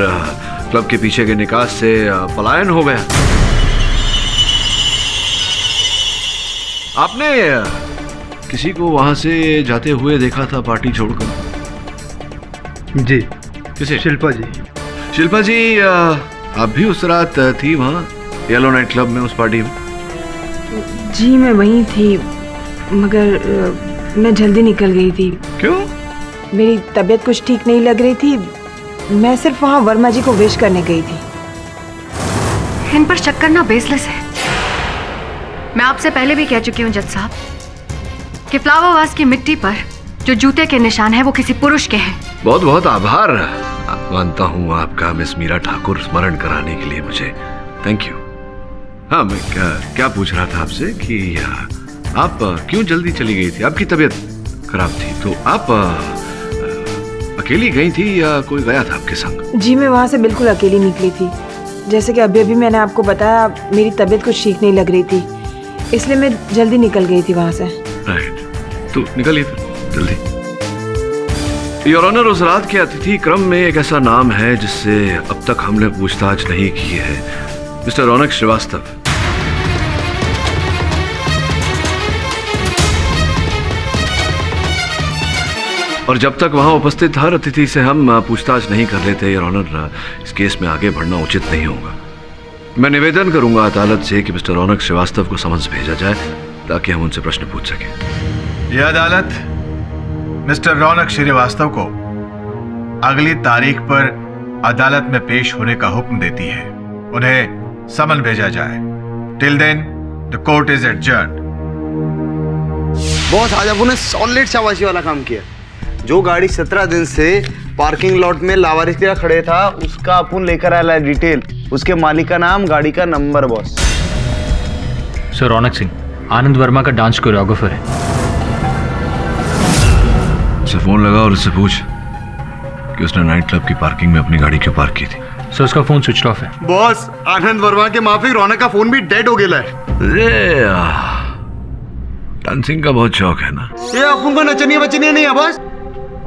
क्लब के पीछे के निकास से पलायन हो गया। आपने किसी को वहां से जाते हुए देखा था पार्टी छोड़कर? जी। किसे? शिल्पा जी। शिल्पा जी, आप भी उस रात थी वहां येलो नाइट क्लब में, उस पार्टी में? जी मैं वहीं थी, मगर मैं जल्दी निकल गई थी। क्यों? मेरी तबीयत कुछ ठीक नहीं लग रही थी। मैं सिर्फ वहाँ वर्मा जी को विश करने गई थी। इन पर शक करना बेसलेस है। मैं आपसे पहले भी कह चुकी हूँ जज साहब कि फ्लावरवास की मिट्टी पर जो जूते के निशान है वो किसी पुरुष के हैं। बहुत बहुत आभार मानता हूँ आपका मिस मीरा ठाकुर स्मरण कराने के लिए मुझे। Thank you. हाँ, मैं क्या पूछ रहा था आपसे कि आप क्यों जल्दी चली गई थी? आपकी तबीयत खराब थी तो आप अकेली गई थी या कोई गया था आपके संग? जी मैं वहाँ से बिल्कुल अकेली निकली थी। जैसे कि अभी अभी मैंने आपको बताया, मेरी तबीयत कुछ ठीक नहीं लग रही थी, इसलिए मैं जल्दी निकल गई थी वहाँ से। राइट, तो निकलिए फिर जल्दी। योर ऑनर, उस रात के अतिथि क्रम में एक ऐसा नाम है जिससे अब तक हमने पूछताछ नहीं की है, मिस्टर रौनक श्रीवास्तव। और जब तक वहां उपस्थित हर अतिथि से हम पूछताछ नहीं कर लेते योर ऑनर, इस केस में आगे बढ़ना उचित नहीं होगा। मैं निवेदन करूंगा अदालत से कि मिस्टर रौनक श्रीवास्तव को समन्स भेजा जाए ताकि हम उनसे प्रश्न पूछ सकें। यह अदालत मिस्टर रौनक श्रीवास्तव को अगली तारीख पर अदालत में पेश होने का हुक्म देती है। उन्हें समन भेजा जाए। Till then the court is adjourned. Boss, आज आपने सॉलिड शाबाशी वाला काम किया। जो गाड़ी 17 दिन से पार्किंग लॉट में लावारिस की तरह खड़े था, उसका अपन लेकर आया डिटेल, उसके मालिक का नाम, गाड़ी का नंबर। बॉस सर, रौनक सिंह आनंद वर्मा का डांस कोरियोग्राफर है। उसे फोन लगा और उससे पूछ कि उसने नाइट क्लब की पार्किंग में अपनी गाड़ी क्यों पार्क की थी। सर, उसका फोन स्विच ऑफ है। बॉस, आनंद वर्मा के माफिक रौनक का फोन भी डेड हो गया है। डांसिंग का बहुत शौक है ना? ये अपन को नचनिया बचनिया नहीं है बॉस।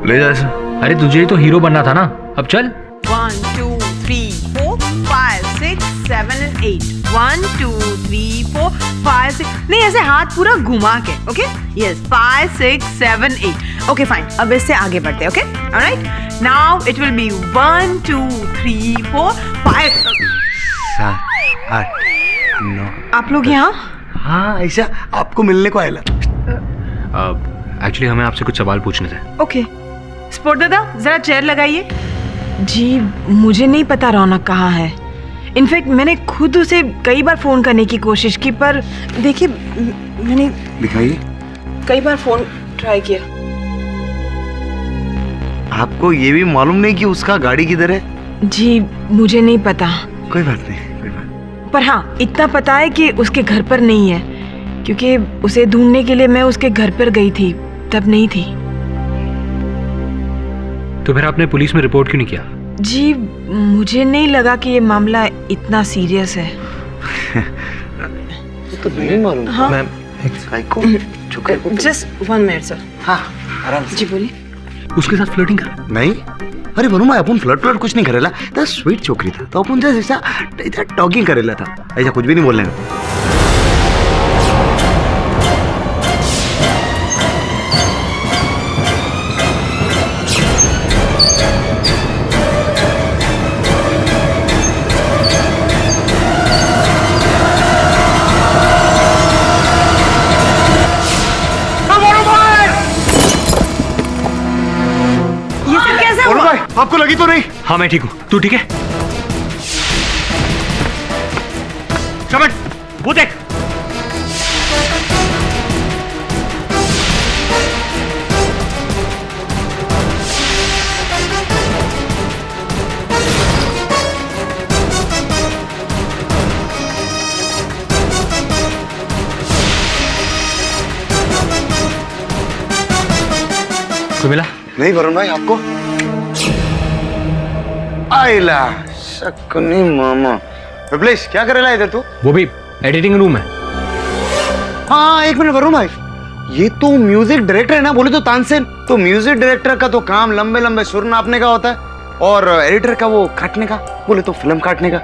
ले जा इसे। अरे तुझे ही तो हीरो बनना था ना, अब चल। 1 2 3 4 5 6 7 and 8 1 2 3 4 5 6 नहीं, ऐसे हाथ पूरा घुमा के। Okay, yes, 5 6 7 8। ओके फाइन, अब इससे आगे बढ़ते हैं। Okay, alright, now it will be 1 2 3 4 5 7 8 9। आप लोग यहाँ? हाँ, ऐसा आपको मिलने को आया। एक्चुअली हमें आपसे कुछ सवाल पूछने थे। ओके, स्पोर्ट दादा जरा चेयर लगाइए। जी मुझे नहीं पता रौनक कहाँ है। इनफैक्ट मैंने खुद उसे कई बार फोन करने की कोशिश की, पर देखिए मैंने दिखाइए कई बार फोन ट्राई किया। आपको ये भी मालूम नहीं कि उसका गाड़ी किधर है? जी मुझे नहीं पता। कोई बात नहीं, कोई बात। पर हाँ, इतना पता है कि उसके घर पर नहीं है, क्योंकि उसे ढूंढने के लिए मैं उसके घर पर गई थी, तब नहीं थी। तो फिर आपने पुलिस में रिपोर्ट क्यों नहीं किया? जी मुझे नहीं लगा कि ये मामला इतना सीरियस है। तो नहीं मालूम। हाँ? मैम, एक साइको जस्ट 1 मिनट सर। हाँ, आराम से। जी बोलिए। उसके साथ फ्लर्टिंग कर? नहीं, अरे बनू मैं अपन फ्लर्ट कुछ नहीं करेला था। स्वीट छोकरी था तो अपन जैसा टॉकिंग करेला था, ऐसा कुछ भी नहीं बोलने का। आपको लगी तो नहीं? हाँ मैं ठीक हूँ, तू ठीक है? कम वो देख। कोई मिला? नहीं वरुण भाई, आपको? आइला शकुनी मामा। विप्लेश, क्या करे ला इधर तू? वो भी एडिटिंग रूम है। हाँ एक मिनट वरुण भाई, ये तो म्यूजिक डायरेक्टर है ना, बोले तो तानसेन। तो म्यूजिक डायरेक्टर का तो काम लंबे लंबे सुर नापने का होता है और एडिटर का वो काटने का, बोले तो फिल्म काटने का।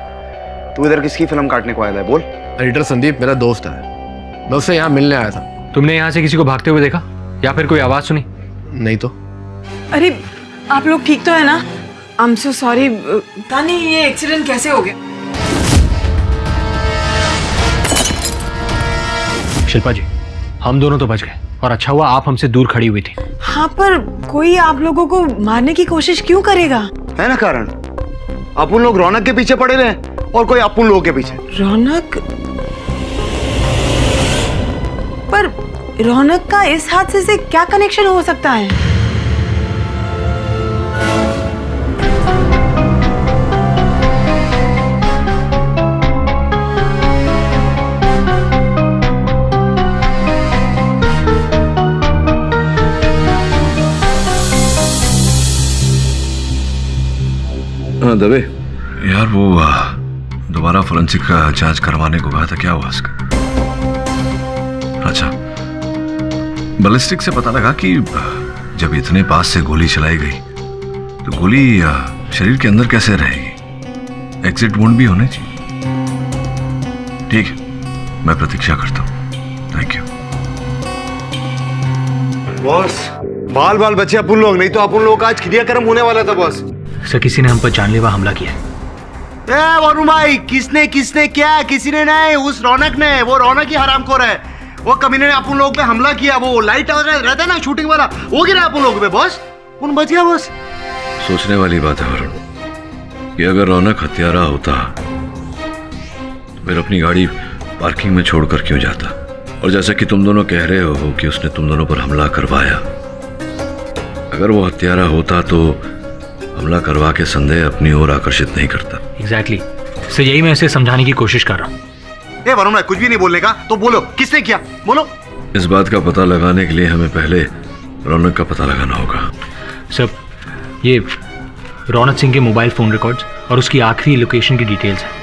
तू इधर किसकी फिल्म काटने को आया है बोल? एडिटर संदीप मेरा दोस्त है, मैं उससे यहाँ मिलने आया था। तुमने यहाँ से किसी को भागते हुए देखा या फिर कोई आवाज सुनी? नहीं तो। अरे आप लोग ठीक तो है ना? I am so sorry. पता नहीं ये एक्सीडेंट कैसे हो गया। शिल्पा जी, हम दोनों तो बच गए और अच्छा हुआ आप हमसे दूर खड़ी हुई थी। हाँ पर कोई आप लोगों को मारने की कोशिश क्यों करेगा? है ना कारण, अपन लोग रौनक के पीछे पड़े रहे और कोई अपन लोगों के पीछे। रौनक? पर रौनक का इस हादसे से क्या कनेक्शन हो सकता है? हाँ दबे यार, वो दोबारा फोरेंसिक का जांच करवाने को कहा था, क्या हुआ उसका? अच्छा, बैलिस्टिक से पता लगा कि जब इतने पास से गोली चलाई गई तो गोली शरीर के अंदर कैसे रहेगी? एग्जिट वुंड भी होने चाहिए। ठीक है, मैं प्रतीक्षा करता हूँ। Thank you boss. बाल बाल बचे अपन लोग, नहीं तो अपन लोग का आज क्रियाक्रम होने वाला था बॉस। सर किसी ने हम पर जानलेवा हमला किया। वरुण भाई, किसने किसने क्या? किसी ने नहीं, उस रौनक ने। वो रौनक ही हरामखोर है। वो कमीने ने अपन लोग पे हमला किया। वो लाइट रहता है ना शूटिंग वाला, वो गिरा अपन लोग पे बॉस। उन बच गया बॉस। सोचने वाली बात है वरुण, कि अगर रौनक हत्यारा होता तो फिर अपनी गाड़ी पार्किंग में छोड़कर क्यों जाता? और जैसा कि तुम दोनों कह रहे हो कि उसने तुम दोनों पर हमला करवाया, अगर वो हत्यारा होता तो हमला करवा के संदेह अपनी ओर आकर्षित नहीं करता। एग्जैक्टली सर, यही मैं इसे समझाने की कोशिश कर रहा हूँ। वरुण भाई, कुछ भी नहीं बोलने का तो बोलो, किसने किया बोलो। इस बात का पता लगाने के लिए हमें पहले रौनक का पता लगाना होगा। सर ये रौनक सिंह के मोबाइल फोन रिकॉर्ड्स और उसकी आखिरी लोकेशन की डिटेल्स हैं।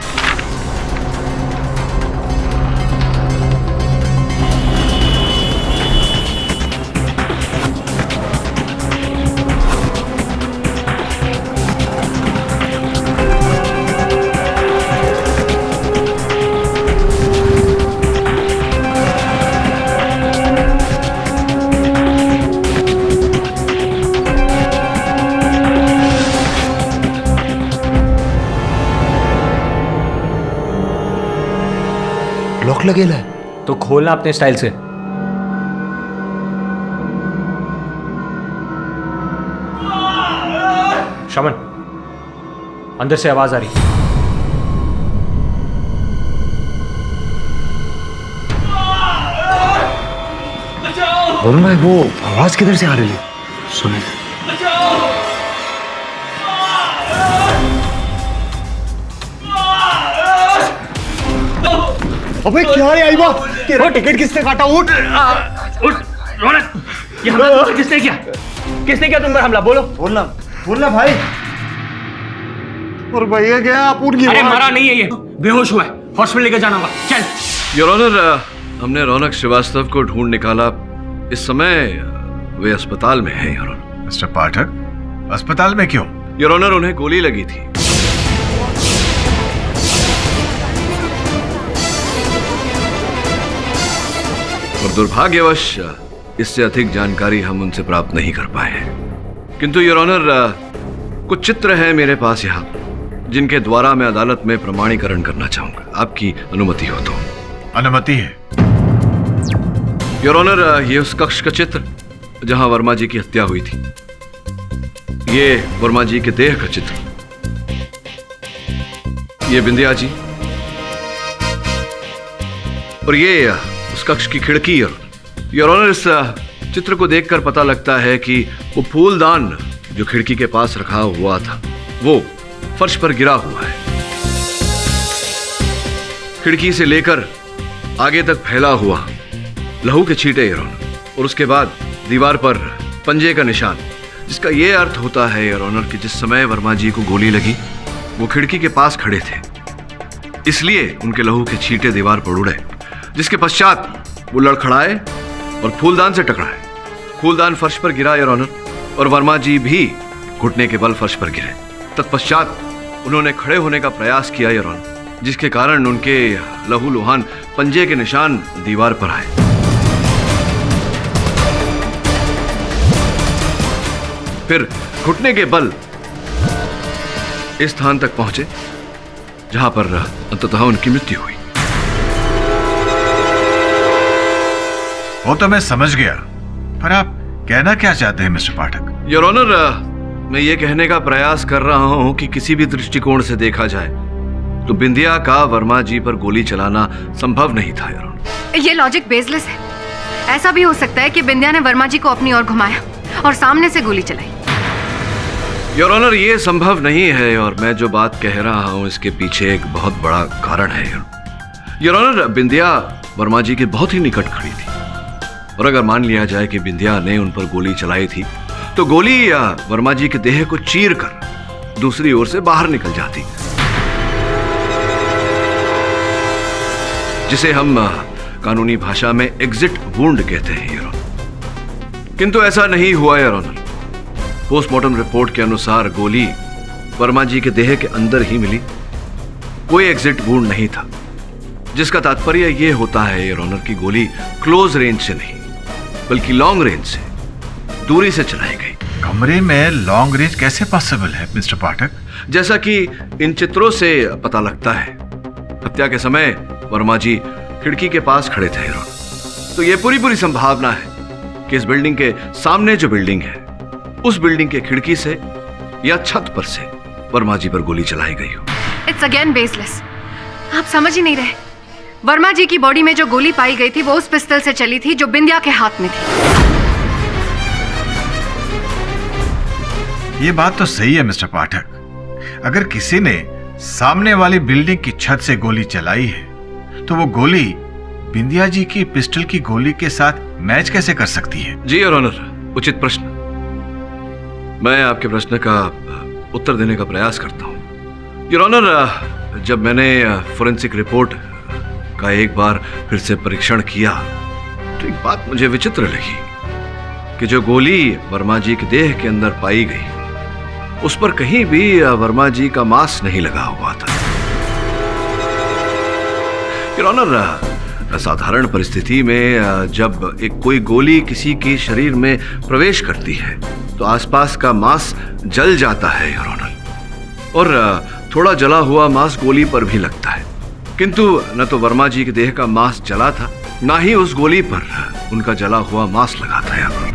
लॉक लगेला है तो खोलना अपने स्टाइल से। शमन, अंदर से आवाज आ रही। वरुण भाई, वो आवाज किधर से आ रही है? सुने। अबे क्या है आईबा? तेरा टिकट किसने काटा? उठ उठ रौनक, ये हमला किसने किया? किसने किया तुम पर हमला? बोलो। बोलना भाई। और भैया क्या आप उठ गए? अरे मरा नहीं है, ये बेहोश हुआ है, हॉस्पिटल लेकर जाना होगा। चल। योर ऑनर, हमने रौनक श्रीवास्तव को ढूंढ निकाला। इस समय वे अस्पताल में हैं। Your honour. मिस्टर पाठक, अस्पताल में क्यों? योर ऑनर, उन्हें गोली लगी थी। और दुर्भाग्यवश इससे अधिक जानकारी हम उनसे प्राप्त नहीं कर पाए हैं। किंतु योर ऑनर, कुछ चित्र हैं मेरे पास यहाँ, जिनके द्वारा मैं अदालत में प्रमाणीकरण करना चाहूंगा, आपकी अनुमति हो तो। अनुमति है। योर ऑनर, ये उस कक्ष का चित्र जहां वर्मा जी की हत्या हुई थी। ये वर्मा जी के देह का चित्र। ये बिंदिया जी, और ये उस कक्ष की खिड़की। योर ऑनर, इस चित्र को देखकर पता लगता है कि वो फूलदान जो खिड़की के पास रखा हुआ था वो फर्श पर गिरा हुआ है। खिड़की से लेकर आगे तक फैला हुआ लहू के छींटे योर ऑनर, और उसके बाद दीवार पर पंजे का निशान, जिसका यह अर्थ होता है योर ऑनर कि जिस समय वर्मा जी को गोली लगी वो खिड़की के पास खड़े थे, इसलिए उनके लहू के छींटे दीवार पर उड़े, जिसके पश्चात वो लड़खड़ाए और फूलदान से टकराए। फूलदान फर्श पर गिरा योर ऑनर, और वर्मा जी भी घुटने के बल फर्श पर गिरे। तत्पश्चात उन्होंने खड़े होने का प्रयास किया योर ऑनर, जिसके कारण उनके लहू लुहान पंजे के निशान दीवार पर आए। फिर घुटने के बल इस स्थान तक पहुंचे जहां पर अंततः उनकी मृत्यु हुई। वो तो मैं समझ गया, पर आप कहना क्या चाहते हैं मिस्टर पाठक? योर ऑनर, मैं ये कहने का प्रयास कर रहा हूं कि किसी भी दृष्टिकोण से देखा जाए तो बिंदिया का वर्मा जी पर गोली चलाना संभव नहीं था योर ऑनर। ये लॉजिक बेसलेस है। ऐसा भी हो सकता है कि बिंदिया ने वर्मा जी को अपनी ओर घुमाया और सामने से गोली चलाई। योर ऑनर, ये संभव नहीं है, और मैं जो बात कह रहा हूं इसके पीछे एक बहुत बड़ा कारण है योर ऑनर। बिंदिया वर्मा जी के बहुत ही निकट खड़ी थी, और अगर मान लिया जाए कि बिंदिया ने उन पर गोली चलाई थी तो गोली वर्मा जी के देह को चीर कर दूसरी ओर से बाहर निकल जाती, जिसे हम कानूनी भाषा में एग्जिट वुंड कहते हैं योर ऑनर। किंतु ऐसा नहीं हुआ योर ऑनर। पोस्टमार्टम रिपोर्ट के अनुसार गोली वर्मा जी के देह के अंदर ही मिली, कोई एग्जिट वुंड नहीं था, जिसका तात्पर्य यह होता है योर ऑनर कि गोली क्लोज रेंज से नहीं बल्कि लॉन्ग रेंज से, दूरी से चलाई गई। कमरे में लॉन्ग रेंज कैसे पॉसिबल है मिस्टर पाठक? जैसा कि इन चित्रों से पता लगता है, हत्या के समय वर्मा जी खिड़की के पास खड़े थे योर ऑनर। तो यह पूरी संभावना है कि इस बिल्डिंग के सामने जो बिल्डिंग है उस बिल्डिंग के खिड़की से या छत पर से वर्मा जी पर गोली चलाई गई हो। It's again baseless. आप समझ ही नहीं रहे। वर्मा जी की बॉडी में जो गोली पाई गई थी वो उस पिस्तौल से चली थी जो बिंदिया के हाथ में थी। ये बात तो सही है मिस्टर पाठक। अगर किसी ने सामने वाली बिल्डिंग की छत से गोली चलाई है तो वो गोली बिंदिया जी की पिस्टल की गोली के साथ मैच कैसे कर सकती है? जी योर ऑनर, उचित प्रश्न। मैं आपके प्रश्न का उत्तर देने का प्रयास करता हूं योर ऑनर। जब मैंने फोरेंसिक रिपोर्ट का एक बार फिर से परीक्षण किया तो एक बात मुझे विचित्र लगी कि जो गोली वर्मा जी के देह के अंदर पाई गई उस पर कहीं भी वर्मा जी का मांस नहीं लगा हुआ था योर ऑनर। साधारण परिस्थिति में जब एक कोई गोली किसी के शरीर में प्रवेश करती है तो आसपास का मांस जल जाता है योर ऑनर, और थोड़ा जला हुआ मांस गोली पर भी लगता है। किंतु न तो वर्मा जी के देह का मांस जला था, ना ही उस गोली पर उनका जला हुआ मांस लगा था योर ऑनर।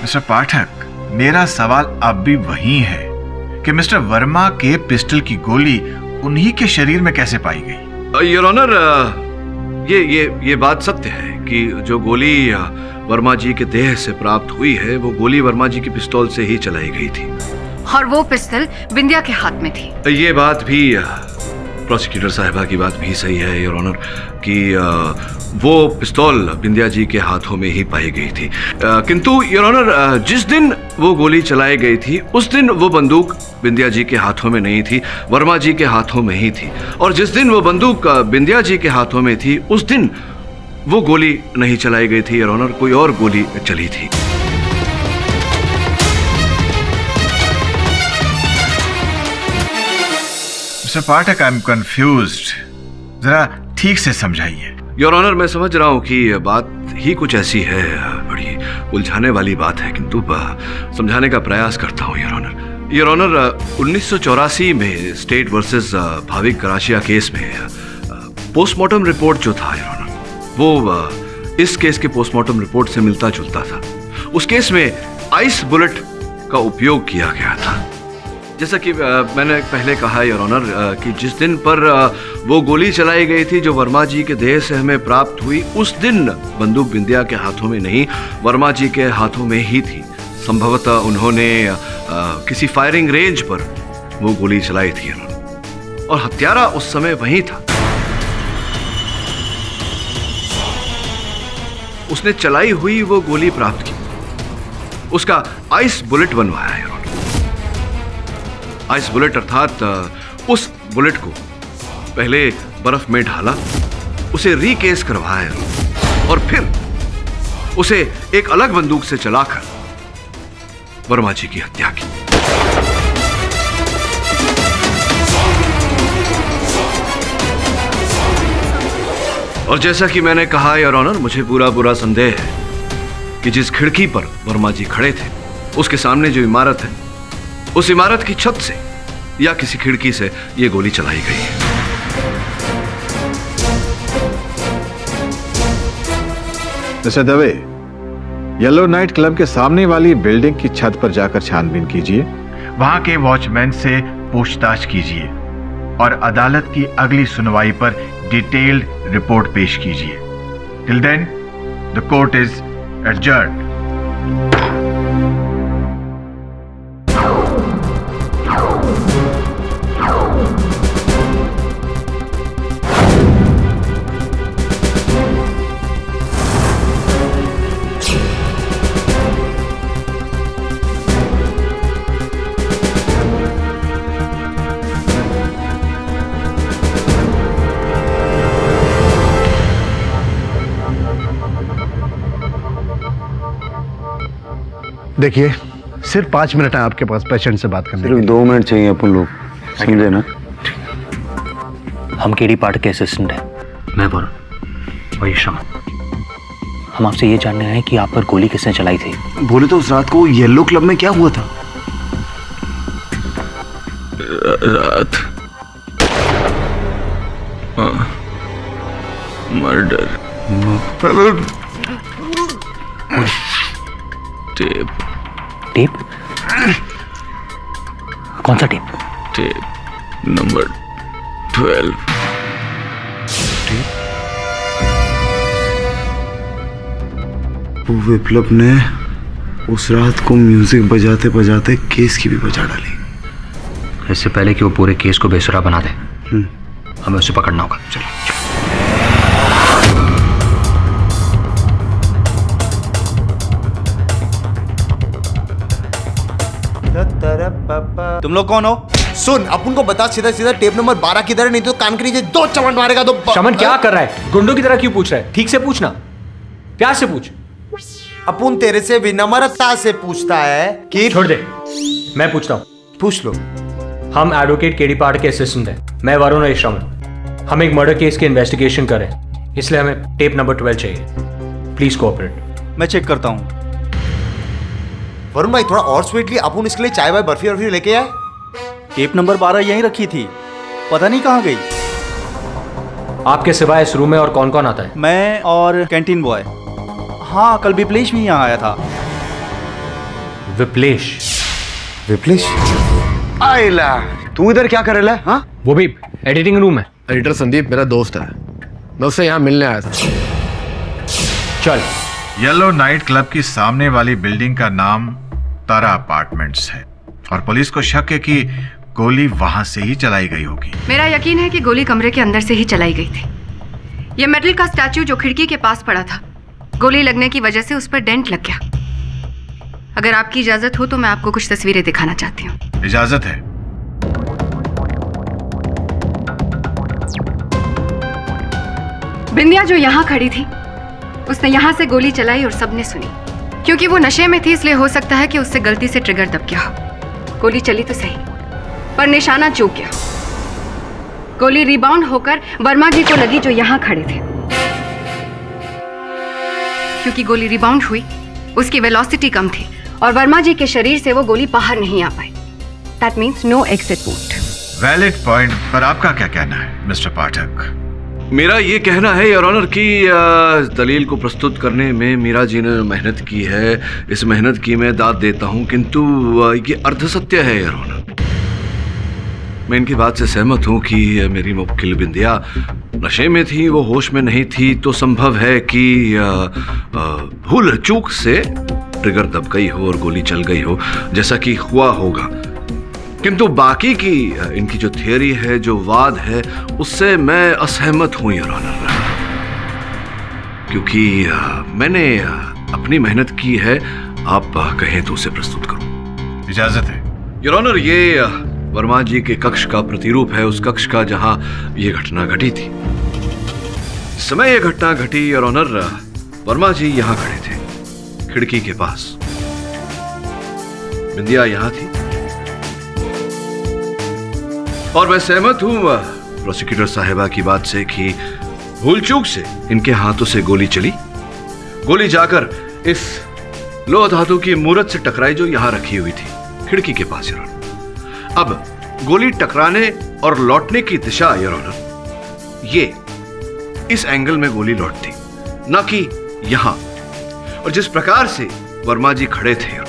मिस्टर पाठक, मेरा सवाल अब भी वही है कि मिस्टर वर्मा के पिस्टल की गोली उन्हीं के शरीर में कैसे पाई गई? योर ऑनर, ये बात सत्य है कि जो गोली वर्मा जी के देह से प्राप्त हुई है वो गोली वर्मा जी की पिस्तौल से ही चलाई गई थी, और वो पिस्तौल बिंदिया के हाथ में थी। ये बात भी प्रोसिक्यूटर साहिबा की बात भी सही है योर ऑनर कि वो पिस्तौल बिंदिया जी के हाथों में ही पाई गई थी। किंतु योर ऑनर, जिस दिन वो गोली चलाई गई थी उस दिन वो बंदूक बिंदिया जी के हाथों में नहीं थी, वर्मा जी के हाथों में ही थी, और जिस दिन वो बंदूक बिंदिया जी के हाथों में थी उस दिन वो गोली नहीं चलाई गई थी योर ऑनर, कोई और गोली चली थी। Mister Pathak, I am confused, जरा ठीक से समझाइए। योर ऑनर, मैं समझ रहा हूं कि बात ही कुछ ऐसी है, बड़ी उलझाने वाली बात है, किंतु समझाने का प्रयास करता हूं योर ऑनर। योर ऑनर, 1984 में state versus Bhavik Garasia case में पोस्टमार्टम रिपोर्ट जो था योर ऑनर वो इस केस के पोस्टमार्टम रिपोर्ट से मिलता जुलता था। उस केस में आइस बुलेट का उपयोग किया गया था, जैसा कि मैंने पहले कहा योर ऑनर कि जिस दिन पर वो गोली चलाई गई थी जो वर्मा जी के देह से हमें प्राप्त हुई, उस दिन बंदूक बिंदिया के हाथों में नहीं, वर्मा जी के हाथों में ही थी। संभवतः उन्होंने किसी फायरिंग रेंज पर वो गोली चलाई थी और हत्यारा उस समय वहीं था। उसने चलाई हुई वो गोली प्राप्त की, उसका आइस बुलेट बनवाया है। आइस बुलेट अर्थात उस बुलेट को पहले बर्फ में ढाला, उसे रीकेस करवाया और फिर उसे एक अलग बंदूक से चलाकर वर्मा जी की हत्या की। और जैसा कि मैंने कहा योर ऑनर, मुझे पूरा संदेह है कि जिस खिड़की पर वर्मा जी खड़े थे उसके सामने जो इमारत है, उस इमारत की छत से या किसी खिड़की से यह गोली चलाई गई है। Mister Dave, yellow night club के सामने वाली बिल्डिंग की छत पर जाकर छानबीन कीजिए। वहां के वॉचमैन से पूछताछ कीजिए और अदालत की अगली सुनवाई पर डिटेल्ड रिपोर्ट पेश कीजिए। Till then the court is adjourned. देखिए, सिर्फ 5 मिनट है आपके पास पेशेंट से बात करने के लिए। सिर्फ 2 मिनट चाहिए अपन लोग, समझे ना? हम केडी पार्ट के असिस्टेंट हैं। मैं वरुण, वही शमन। हम आपसे ये जानने आए कि आप पर गोली किसने चलाई थी। बोले तो उस रात को येलो क्लब में क्या हुआ था? रात मर्डर। टेप। टेप? कौन सा टेप? Tape number 12। विप्लव ने उस रात को म्यूजिक बजाते बजाते केस की भी बजा डाली। इससे पहले कि वो पूरे केस को बेसुरा बना दे, हमें उसे पकड़ना होगा। चलो। तुम लोग कौन हो? सुन, अपन को बता सीधा सीधा टेप नंबर 12 किधर है, नहीं तो कान के नीचे 2 चमट मारेगा तो। शमन क्या कर रहा है? गुंडों की तरह क्यों पूछ रहा है? ठीक से पूछना, प्यार से पूछ। अपन तेरे से विनम्रता से पूछता है कि छोड़ दे, मैं पूछता हूँ। पूछ लो। हम एडवोकेट केडी पार्ट के असिस्टेंट हैं। मैं वरुण और शमन। हम एक मर्डर केस की इन्वेस्टिगेशन कर रहे हैं, इसलिए हमें टेप नंबर 12 चाहिए। Please cooperate. मैं चेक करता हूँ। वरुण भाई, थोड़ा और स्वीटली अपन इसके लिए चाय वाय बर्फी वर्फी लेके आए। टेप नंबर 12 यहीं रखी थी, पता नहीं कहाँ गई। आपके सिवाय इस रूम में और कौन कौन आता है? मैं और कैंटीन बॉय। हाँ, कल विप्लेश भी यहाँ आया था। विप्लेश? विप्लेश आइला, तू इधर क्या कर रहा है? हाँ, वो भी एडिटिंग रूम है। एडिटर संदीप मेरा दोस्त है, मैं उससे यहाँ मिलने आया था। चल। येलो नाइट क्लब की सामने वाली बिल्डिंग का नाम तारा अपार्टमेंट्स है और पुलिस को शक है कि गोली वहां से ही चलाई गई होगी। मेरा यकीन है कि गोली कमरे के अंदर से ही चलाई गई थी। ये मेटल का स्टैचू जो खिड़की के पास पड़ा था, गोली लगने की वजह से उस पर डेंट लग गया। अगर आपकी इजाजत हो तो मैं आपको कुछ तस्वीरें दिखाना चाहती हूँ। इजाजत है। बिंदिया जो यहाँ खड़ी थी, उसने यहाँ से गोली चलाई और सबने सुनी। क्योंकि वो नशे में थी, इसलिए हो सकता है कि उससे गलती से ट्रिगर दब गया हो। गोली चली तो सही, पर निशाना चूक गया। गोली रिबाउंड होकर वर्मा जी को लगी जो यहाँ खड़े थे। क्योंकि गोली रिबाउंड हुई, उसकी वेलोसिटी कम थी और वर्मा जी के शरीर से वो गोली बाहर नहीं आ पाई। That means no exit port. Valid point, पर आपका क्या कहना है मिस्टर पाठक? मेरा ये कहना है योर ऑनर कि दलील को प्रस्तुत करने में मीरा जी ने मेहनत की है। इस मेहनत की मैं दाद देता हूँ, किंतु ये अर्धसत्य है योर ऑनर। मैं इनकी बात से सहमत हूँ कि मेरी मुवक्किल बिंदिया नशे में थी, वो होश में नहीं थी, तो संभव है कि भूल चूक से ट्रिगर दब गई हो और गोली चल गई हो, जैसा कि हुआ होगा। किंतु बाकी की इनकी जो थियरी है, जो वाद है, उससे मैं असहमत हूँ योर ऑनर, क्योंकि मैंने अपनी मेहनत की है। आप कहें तो उसे प्रस्तुत करूं। इजाजत है योर ऑनर। ये वर्मा जी के कक्ष का प्रतिरूप है, उस कक्ष का जहां ये घटना घटी थी। इस समय ये घटना घटी योर ऑनर, वर्मा जी यहां खड़े थे खिड़की के पास, बिंदिया यहां थी, और मैं सहमत हूं प्रोसिक्यूटर साहिबा की बात से कि भूल चूक से इनके हाथों से गोली चली। गोली जाकर इस लोह धातु की मूर्त से टकराई जो यहां रखी हुई थी खिड़की के पास योर ऑनर। अब गोली टकराने और लौटने की दिशा योर ऑनर, ये इस एंगल में गोली लौटती, ना कि यहां। और जिस प्रकार से वर्मा जी खड़े थे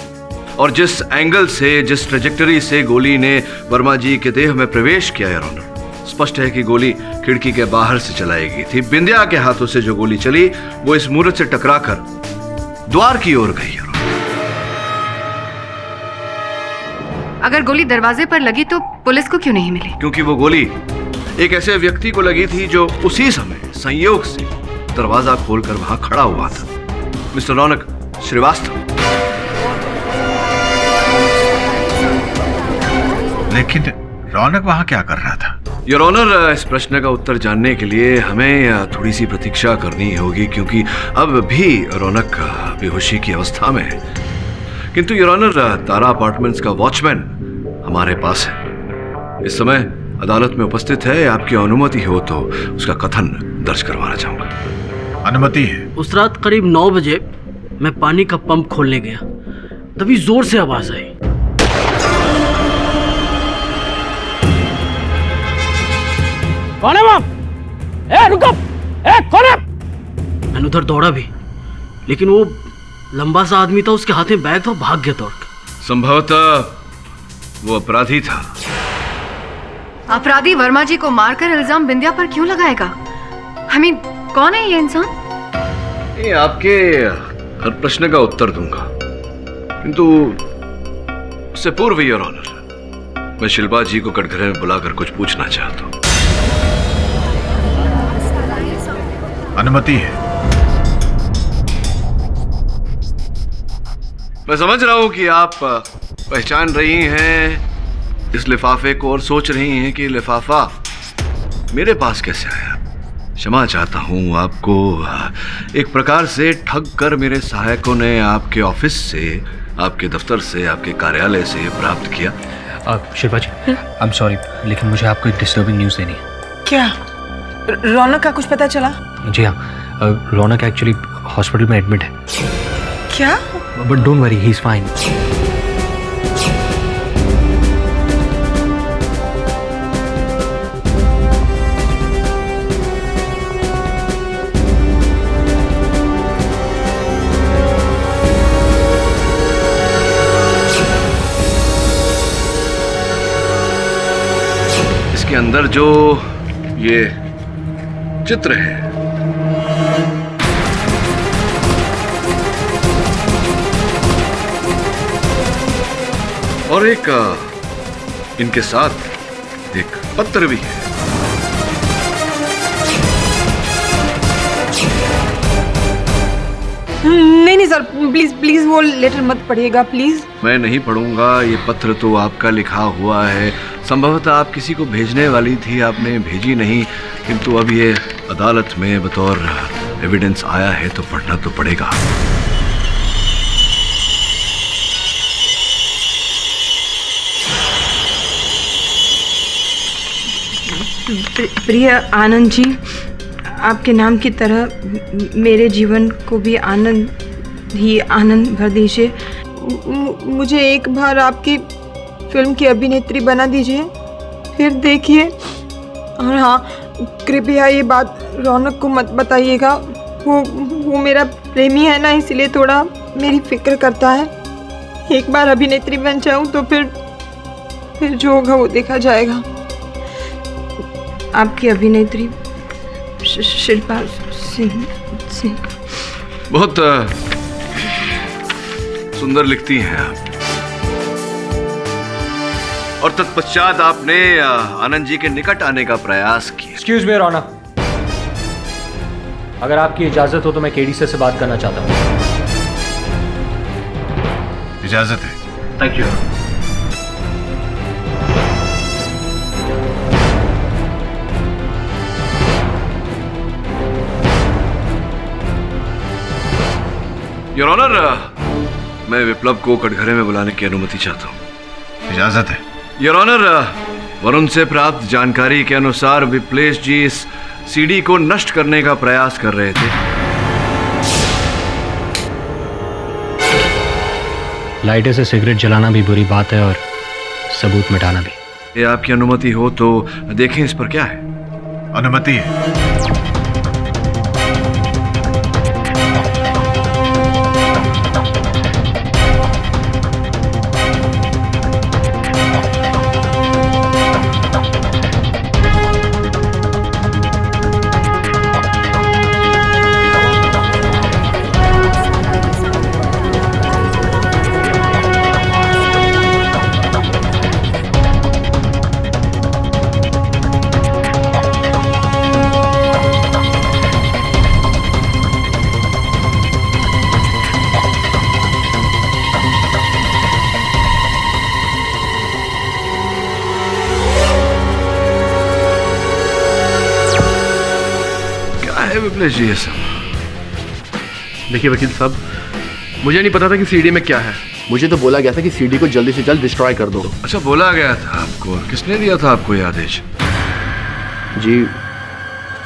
और जिस एंगल से, जिस ट्रेजेक्टरी से गोली ने वर्मा जी के देह में प्रवेश किया योर ऑनर, स्पष्ट है कि गोली खिड़की के बाहर से चलाई गई थी। बिंदिया के हाथों से जो गोली चली वो इस मूर्त से टकराकर द्वार की ओर गई। अगर गोली दरवाजे पर लगी तो पुलिस को क्यों नहीं मिली? क्योंकि वो गोली एक ऐसे व्यक्ति को लगी थी जो उसी समय संयोग से दरवाजा खोलकर वहां खड़ा हुआ था, मिस्टर रौनक श्रीवास्तव। लेकिन रौनक वहां क्या कर रहा था? योर ऑनर, इस प्रश्न का उत्तर जानने के लिए हमें थोड़ी सी प्रतीक्षा करनी होगी, क्योंकि अब भी रौनक बेहोशी की अवस्था में है। किंतु योर ऑनर, तारा अपार्टमेंट्स का वॉचमैन हमारे पास है, इस समय अदालत में उपस्थित है। आपकी अनुमति हो तो उसका कथन दर्ज करवाना चाहूंगा। अनुमति है। उस रात करीब 9 बजे मैं पानी का पंप खोलने गया, तभी जोर से आवाज आई। कौन है वहां? ए रुको! ए कौन है? मैंने उधर दौड़ा भी, लेकिन वो लंबा सा आदमी था, उसके हाथ में बैग था, भाग गया दौड़ के। संभवतः वो अपराधी था। अपराधी वर्मा जी को मारकर इल्जाम बिंदिया पर क्यों लगाएगा? हमीद, कौन है ये इंसान? ये आपके हर प्रश्न का उत्तर दूंगा, किंतु उससे पूर्व योर ऑनर, मैं शिल्पा जी को कटघरे में बुलाकर कुछ पूछना चाहता हूं। अनुमति है। मैं समझ रहा हूं कि आप पहचान रही हैं इस लिफाफे को और सोच रही हैं कि लिफाफा मेरे पास कैसे आया। क्षमा चाहता हूं, आपको एक प्रकार से ठग कर मेरे सहायकों ने आपके ऑफिस से, आपके दफ्तर से, आपके कार्यालय से प्राप्त किया। शिल्पा जी, आई एम सॉरी, लेकिन मुझे आपको एक डिस्टर्बिंग न्यूज़ देनी है। क्या? रौनक का कुछ पता चला? जी हाँ, रौनक एक्चुअली हॉस्पिटल में एडमिट है। क्या? But don't worry, he is fine. इसके अंदर जो ये चित्र है, और एक इनके साथ एक पत्र भी है। नहीं सर, प्लीज प्लीज वो लेटर मत पढ़िएगा प्लीज। मैं नहीं पढ़ूंगा, ये पत्र तो आपका लिखा हुआ है। संभवतः आप किसी को भेजने वाली थी, आपने भेजी नहीं, किंतु अब ये अदालत में बतौर एविडेंस आया है तो पढ़ना तो पड़ेगा। प्रिय आनंद जी, आपके नाम की तरह मेरे जीवन को भी आनंद ही आनंद भर दीजिए। मुझे एक बार आपकी फिल्म की अभिनेत्री बना दीजिए, फिर देखिए। और हाँ, कृपया ये बात रौनक को मत बताइएगा। वो मेरा प्रेमी है ना, इसलिए थोड़ा मेरी फिक्र करता है। एक बार अभिनेत्री बन जाऊँ तो फिर जो होगा वो देखा जाएगा। आपकी अभिनेत्री शिल्पा सिंह। बहुत सुंदर लिखती हैं आप। और तत्पश्चात आपने आनंद जी के निकट आने का प्रयास किया। एक्सक्यूज मी योर ऑनर, अगर आपकी इजाजत हो तो मैं केडी से बात करना चाहता हूँ। इजाजत है। Thank you. योर ऑनर, मैं विप्लव को कटघरे में बुलाने की अनुमति चाहता हूँ। इजाजत है। योर ऑनर, वरुण से प्राप्त जानकारी के अनुसार विप्लेश जी इस सीडी को नष्ट करने का प्रयास कर रहे थे। लाइटर से सिगरेट जलाना भी बुरी बात है और सबूत मिटाना भी। ये आपकी अनुमति हो तो देखें इस पर क्या है। अनुमति है। विप्लेश जी, ये सब देखिए वकील साहब, मुझे नहीं पता था कि सीडी में क्या है। मुझे तो बोला गया था कि सीडी को जल्दी से जल्द डिस्ट्रॉय कर दो। अच्छा, बोला गया था आपको? किसने दिया था आपको ये आदेश? जी,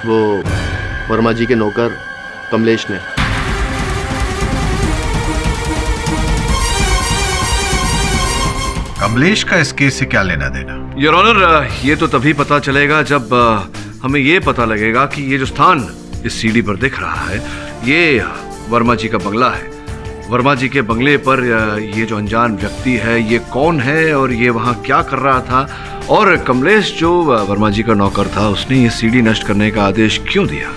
वो वर्मा जी के नौकर कमलेश ने। कमलेश का इस केस से क्या लेना देना? योर ऑनर, ये तो तभी पता चलेगा जब हमें ये पता लगेगा कि ये जो स्थान इस सीडी पर दिख रहा है ये वर्मा जी का बंगला है। वर्मा जी के बंगले पर ये जो अनजान व्यक्ति है ये कौन है और ये वहाँ क्या कर रहा था, और कमलेश जो वर्मा जी का नौकर था उसने ये सीडी नष्ट करने का आदेश क्यों दिया?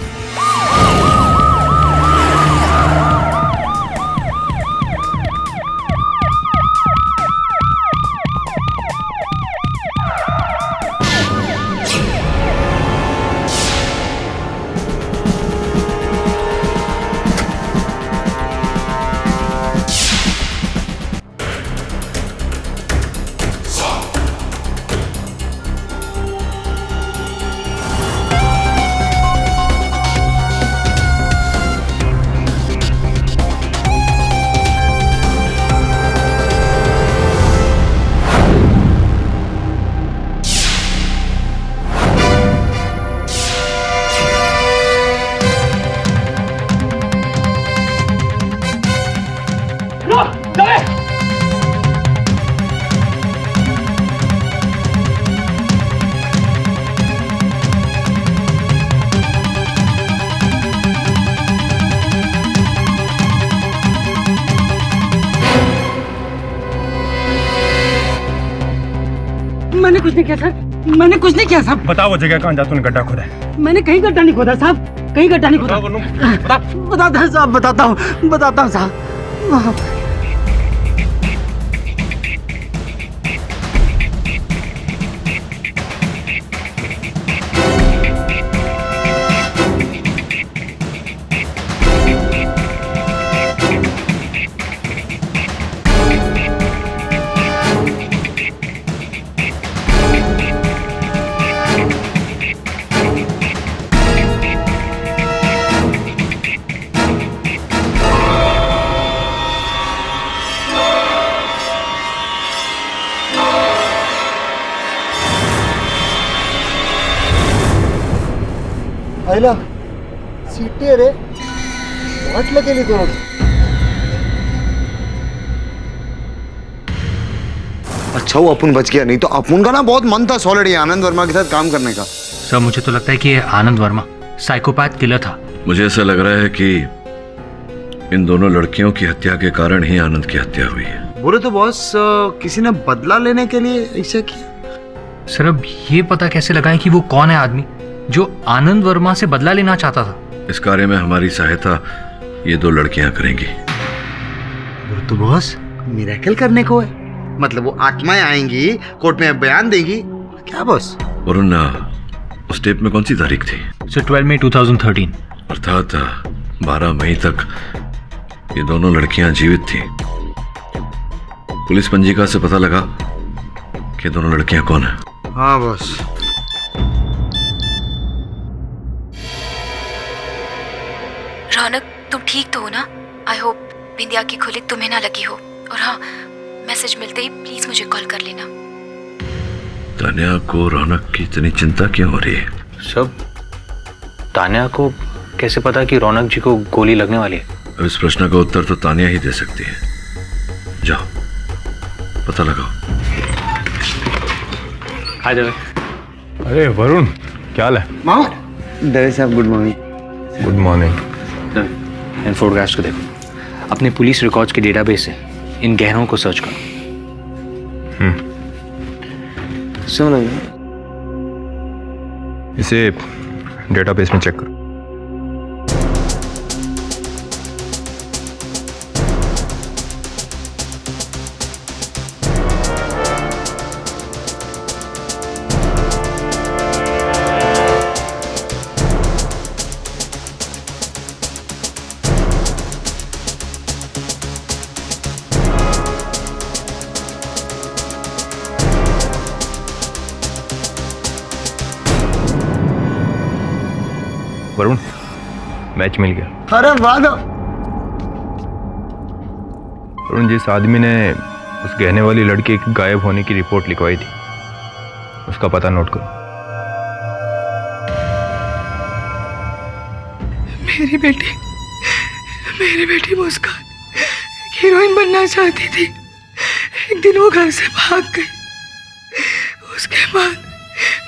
मैंने कुछ नहीं किया सर, मैंने कुछ नहीं किया साहब। बताओ वो जगह कहाँ जा तूने गड्ढा खोदा है? मैंने कहीं गड्ढा नहीं खोदा साहब, कहीं गड्ढा नहीं खोदा। बताता हूँ साहब, बताता हूँ साहब। आईला सीटी रे वाटलं केली कोण? अच्छा वो अपन बच गया, नहीं तो अपन का ना बहुत मन था सॉलिड आनंद वर्मा के साथ काम करने का। सर मुझे तो लगता है कि ये आनंद वर्मा साइकोपैथ किलर था। मुझे ऐसा लग रहा है कि इन दोनों लड़कियों की हत्या के कारण ही आनंद की हत्या हुई है। बोले तो बॉस किसी ने बदला लेने के लिए ऐसा किया। सर अब ये पता कैसे लगाएं कि वो कौन है आदमी जो आनंद वर्मा से बदला लेना चाहता था। इस कार्य में हमारी सहायता ये 2 लड़कियां करेंगी। तो बॉस मिरेकल करने को है, मतलब वो आत्माएं आएंगी, कोर्ट में बयान देंगी, क्या बॉस? वरुण, उस टेप में कौन सी तारीख थी? सर 12 मई 2013। अर्थात 12 मई तक ये दोनों लड़कियां जीवित थी। पुलिस पंजिका से पता लगा कि दोनों लड़कियां कौन है। हाँ बॉस। रौनक, तुम ठीक तो हो ना? आई होप बिंदिया की खुलिक तुम्हें ना लगी हो। और हाँ, मैसेज मिलते ही प्लीज मुझे कॉल कर लेना। तान्या को रौनक की इतनी चिंता क्यों हो रही है? सब तान्या को कैसे पता कि रौनक जी को गोली लगने वाली है? अब इस प्रश्न का उत्तर तो तान्या ही दे सकती है। जाओ पता लगाओ। हाय दवे। अरे वरुण, क्या हाल है? मामा दवे साहब, good morning. Good morning. Dave, इन फोटोग्राफ्स को देखो। अपने पुलिस रिकॉर्ड्स के डेटाबेस से इन गहनों को सर्च करो। सुनो, इसे डेटाबेस में चेक करो। वरुण, मैच मिल गया। अरे वाह। वरुण, जिस आदमी ने उस गहने वाली लड़की के गायब होने की रिपोर्ट लिखवाई थी, उसका पता नोट करो। मेरी बेटी मुस्कान हीरोइन बनना चाहती थी। एक दिन वो घर से भाग गई। उसके बाद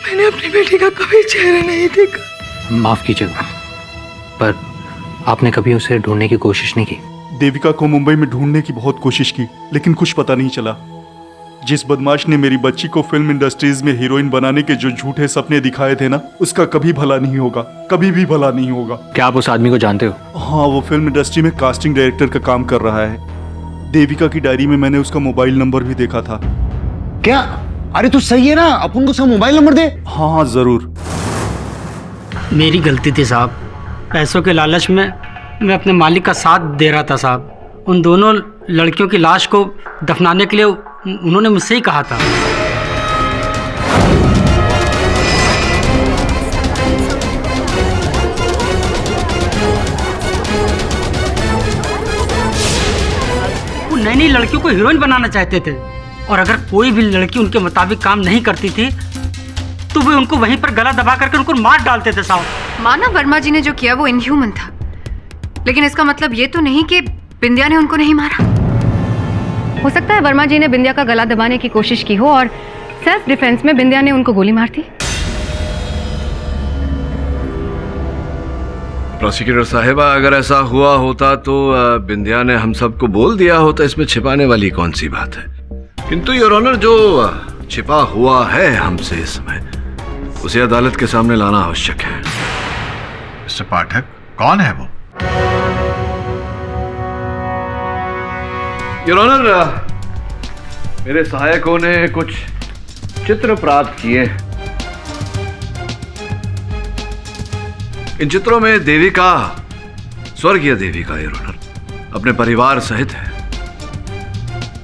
मैंने अपनी बेटी का कभी चेहरा नहीं देखा। माफ कीजिएगा, पर आपने कभी उसे ढूंढने की कोशिश नहीं की? देविका को मुंबई में ढूंढने की बहुत कोशिश की, लेकिन कुछ पता नहीं चला। जिस बदमाश ने मेरी बच्ची को फिल्म इंडस्ट्रीज में हीरोइन बनाने के जो झूठे सपने दिखाए थे ना, उसका कभी भला नहीं होगा, कभी भी भला नहीं होगा। क्या आप उस आदमी को जानते हो? हाँ, वो फिल्म इंडस्ट्री में कास्टिंग डायरेक्टर का काम कर रहा है। देविका की डायरी में मैंने उसका मोबाइल नंबर भी देखा था। क्या? अरे तो सही है ना, अपन को उसका मोबाइल नंबर दे। हाँ जरूर। मेरी गलती थी साहब, पैसों के लालच में मैं अपने मालिक का साथ दे रहा था साहब। उन दोनों लड़कियों की लाश को दफनाने के लिए उन्होंने मुझसे ही कहा था। वो नई नई लड़कियों को हीरोइन बनाना चाहते थे, और अगर कोई भी लड़की उनके मुताबिक काम नहीं करती थी तो वे उनको वहीं पर गला दबा करके उनको मार डालते थे साहब। माना वर्मा जी ने जो किया वो इनह्यूमन था, लेकिन इसका मतलब ये तो नहीं कि बिंदिया ने उनको नहीं मारा। हो सकता है वर्मा जी ने बिंदिया का गला दबाने की कोशिश की हो और सेल्फ डिफेंस में बिंदिया ने उनको गोली मार दी। प्रोसिक्यूटर साहिबा, अगर ऐसा हुआ होता तो बिंदिया ने हम सबको बोल दिया होता। इसमें छिपाने वाली कौन सी बात है? किंतु योर ऑनर, जो छिपा हुआ है हमसे इस समय, उसे अदालत के सामने लाना आवश्यक है। मिस्टर पाठक, कौन है वो? योर ऑनर, मेरे सहायकों ने कुछ चित्र प्राप्त किए। इन चित्रों में देविका, स्वर्गीय देविका योर ऑनर, अपने परिवार सहित है।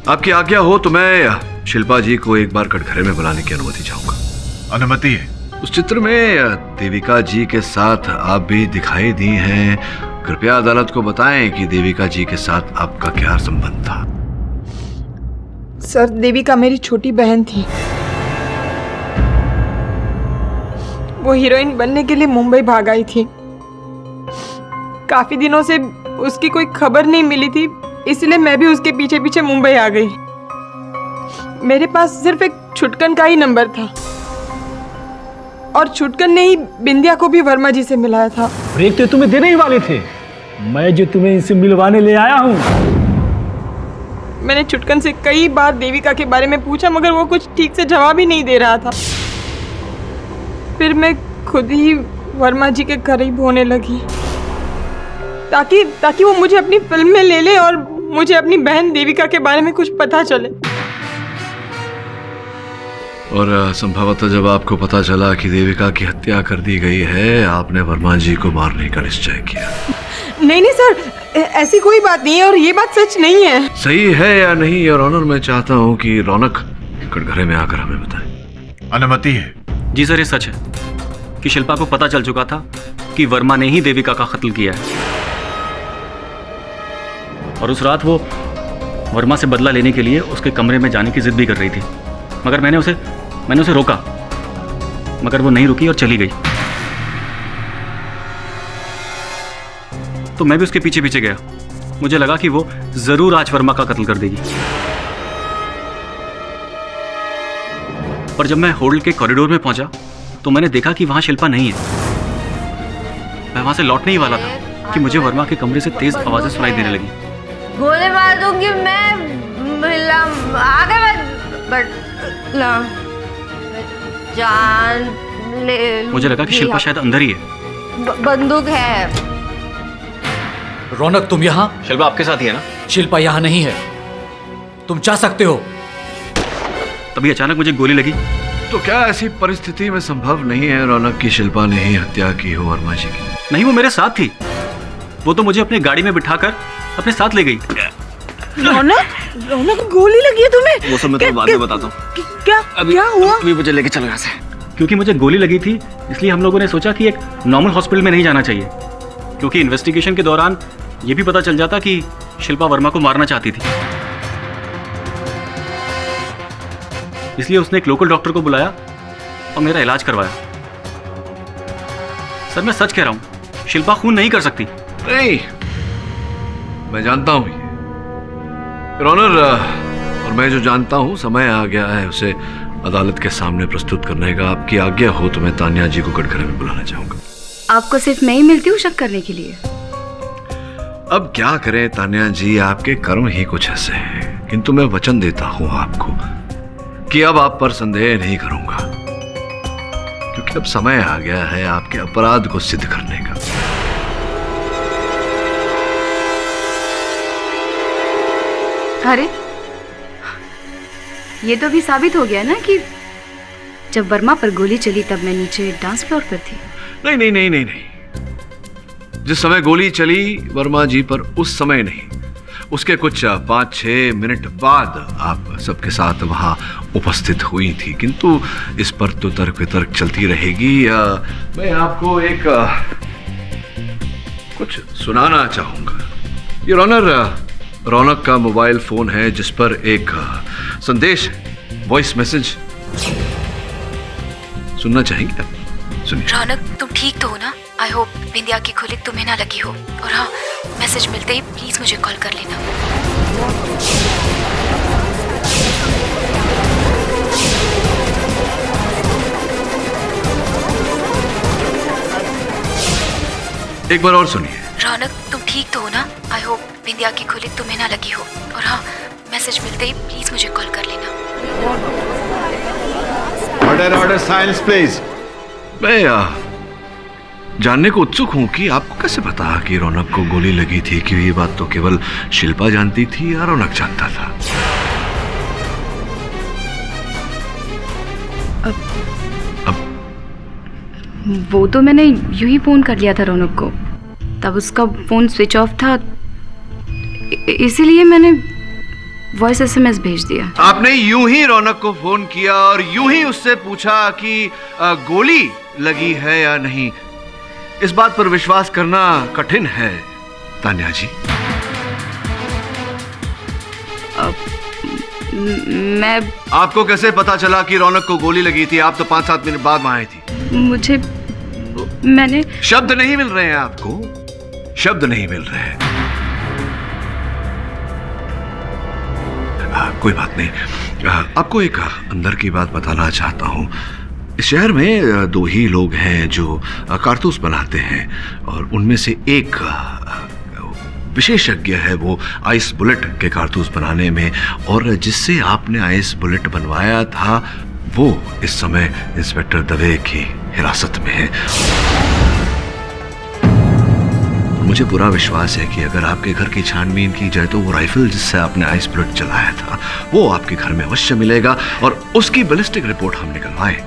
आपकी आज्ञा हो तो मैं शिल्पा जी को एक बार कटघरे में बुलाने की अनुमति चाहूंगा। अनुमति है? उस चित्र में देविका जी के साथ आप भी दिखाई दी हैं। कृपया अदालत को बताएं कि देविका जी के साथ आपका क्या संबंध था। सर, देविका मेरी छोटी बहन थी। वो हीरोइन बनने के लिए मुंबई भाग आई थी। काफी दिनों से उसकी कोई खबर नहीं मिली थी, इसलिए मैं भी उसके पीछे पीछे मुंबई आ गई। मेरे पास सिर्फ एक छुटकन का ही नंबर था, और छुटकन ने ही बिंदिया को भी वर्मा जी से मिलाया था। ब्रेक तो तुम्हें देने ही वाले थे, मैं जो तुम्हें इनसे मिलवाने ले आया हूँ। मैंने छुटकन से कई बार देविका के बारे में पूछा, मगर वो कुछ ठीक से जवाब ही नहीं दे रहा था। फिर मैं खुद ही वर्मा जी के करीब होने लगी ताकि वो मुझे अपनी फिल्म में ले ले और मुझे अपनी बहन देविका के बारे में कुछ पता चले। और संभवतः जब आपको पता चला कि देविका की हत्या कर दी गई है, आपने वर्मा जी को मारने का निश्चय किया। नहीं सर, ऐसी कोई बात नहीं है और ये बात सच नहीं है। सही है या नहीं योर ऑनर, मैं चाहता हूँ कि रौनक कटघरे में आकर हमें बताए। अनुमति है? जी सर, ये सच है कि शिल्पा को पता चल चुका था कि वर्मा ने ही देविका का कत्ल किया है और उस रात वो वर्मा से बदला लेने के लिए उसके कमरे में जाने की जिद भी कर रही थी, मगर मैंने उसे रोका, मगर वो नहीं रुकी और चली गई। तो मैं भी उसके पीछे पीछे गया। मुझे लगा कि वो जरूर आज वर्मा का कत्ल कर देगी। पर जब मैं होटल के कॉरिडोर में पहुंचा तो मैंने देखा कि वहां शिल्पा नहीं है। मैं वहां से लौटने ही वाला था कि मुझे वर्मा के कमरे से तेज आवाजें सुनाई देने लगी। गोली मार दूंगी मैं, आगे जान ले। मुझे लगा कि शिल्पा शायद अंदर ही है। बंदूक है। रौनक, तुम यहाँ? शिल्पा आपके साथ ही है ना? शिल्पा यहाँ नहीं है, तुम जा सकते हो। तभी अचानक मुझे गोली लगी। तो क्या ऐसी परिस्थिति में संभव नहीं है रौनक की शिल्पा ने ही हत्या की हो वर्मा जी की? नहीं, वो मेरे साथ थी। वो तो मुझे अपनी गाड़ी में बिठाकर अपने साथ ले गई। रौनक गोली लगी है तुम्हें? वो सब मैं तो बाद में बताता हूँ। क्या हुआ? अभी मुझे लेके चलो यहाँ से। क्योंकि मुझे गोली लगी थी इसलिए हम लोगों ने सोचा कि एक नॉर्मल हॉस्पिटल में नहीं जाना चाहिए, क्योंकि इन्वेस्टिगेशन के दौरान ये भी पता चल जाता कि शिल्पा वर्मा को मारना चाहती थी। इसलिए उसने एक लोकल डॉक्टर को बुलाया और मेरा इलाज करवाया। सर, मैं सच कह रहा हूं, शिल्पा खून नहीं कर सकती। नहीं, मैं जानता हूं ये ऑनर, और मैं जो जानता हूं समय आ गया है उसे अदालत के सामने प्रस्तुत करने का। आपकी आज्ञा हो तो मैं तानिया जी को कटघरे में बुलाना चाहूंगा। आपको सिर्फ मैं ही मिलती हूँ शक करने के लिए? अब क्या करें तानिया जी, आपके कर्म ही कुछ ऐसे हैं, किंतु मैं वचन देता हूं आपको कि अब आप पर संदेह नहीं करूंगा, क्योंकि अब समय आ गया है आपके अपराध को सिद्ध करने का। अरे, ये तो भी साबित हो गया ना कि जब वर्मा पर गोली चली तब मैं नीचे डांस फ्लोर पर थी। नहीं नहीं नहीं नहीं नहीं, जिस समय गोली चली वर्मा जी पर उस समय नहीं, उसके कुछ 5-6 मिनट बाद आप सबके साथ वहां उपस्थित हुई थी, किंतु इस पर तो तर्क वितर्क चलती रहेगी। मैं आपको एक कुछ सुनाना चाहूंगा। ये रौनक का मोबाइल फोन है जिस पर एक संदेश है, वॉइस मैसेज। सुनना चाहेंगे आप? सुनिए। रौनक, तुम ठीक तो हो ना? आई होप बिंदिया की खुली तुम्हें ना लगी हो। और हाँ, मैसेज मिलते ही प्लीज मुझे कॉल कर लेना। एक बार और सुनिए। रौनक, तुम ठीक तो हो ना? आई होप बिंदिया की खुली तुम्हें ना लगी हो। और हाँ, मैसेज मिलते ही प्लीज मुझे कॉल कर लेना। Order silence please. मैं जानने को उत्सुक हूं कि आपको कैसे पता कि रौनक को गोली लगी थी, कि ये बात तो केवल शिल्पा जानती थी या रौनक जानता था? अब वो तो मैंने यूं ही फोन कर लिया था रौनक को, तब उसका फोन स्विच ऑफ था, इसीलिए मैंने वॉइस एसएमएस भेज दिया। आपने यूं ही रौनक को फोन किया और यूं ही उससे पूछा कि गोली लगी है या नहीं? इस बात पर विश्वास करना कठिन है तानिया जी। मैं आपको कैसे पता चला कि रौनक को गोली लगी थी? आप तो 5-7 मिनट बाद वहां आई थी। मैंने शब्द नहीं मिल रहे हैं आपको, शब्द नहीं मिल रहे हैं। कोई बात नहीं, आपको एक अंदर की बात बताना चाहता हूं। इस शहर में 2 ही लोग हैं जो कारतूस बनाते हैं, और उनमें से एक विशेषज्ञ है वो आइस बुलेट के कारतूस बनाने में, और जिससे आपने आइस बुलेट बनवाया था वो इस समय इंस्पेक्टर दवे की हिरासत में है। मुझे पूरा विश्वास है कि अगर आपके घर की छानबीन की जाए तो वो राइफल जिससे आपने आइस बुलेट चलाया था वो आपके घर में अवश्य मिलेगा, और उसकी बैलिस्टिक रिपोर्ट हम निकलवाएं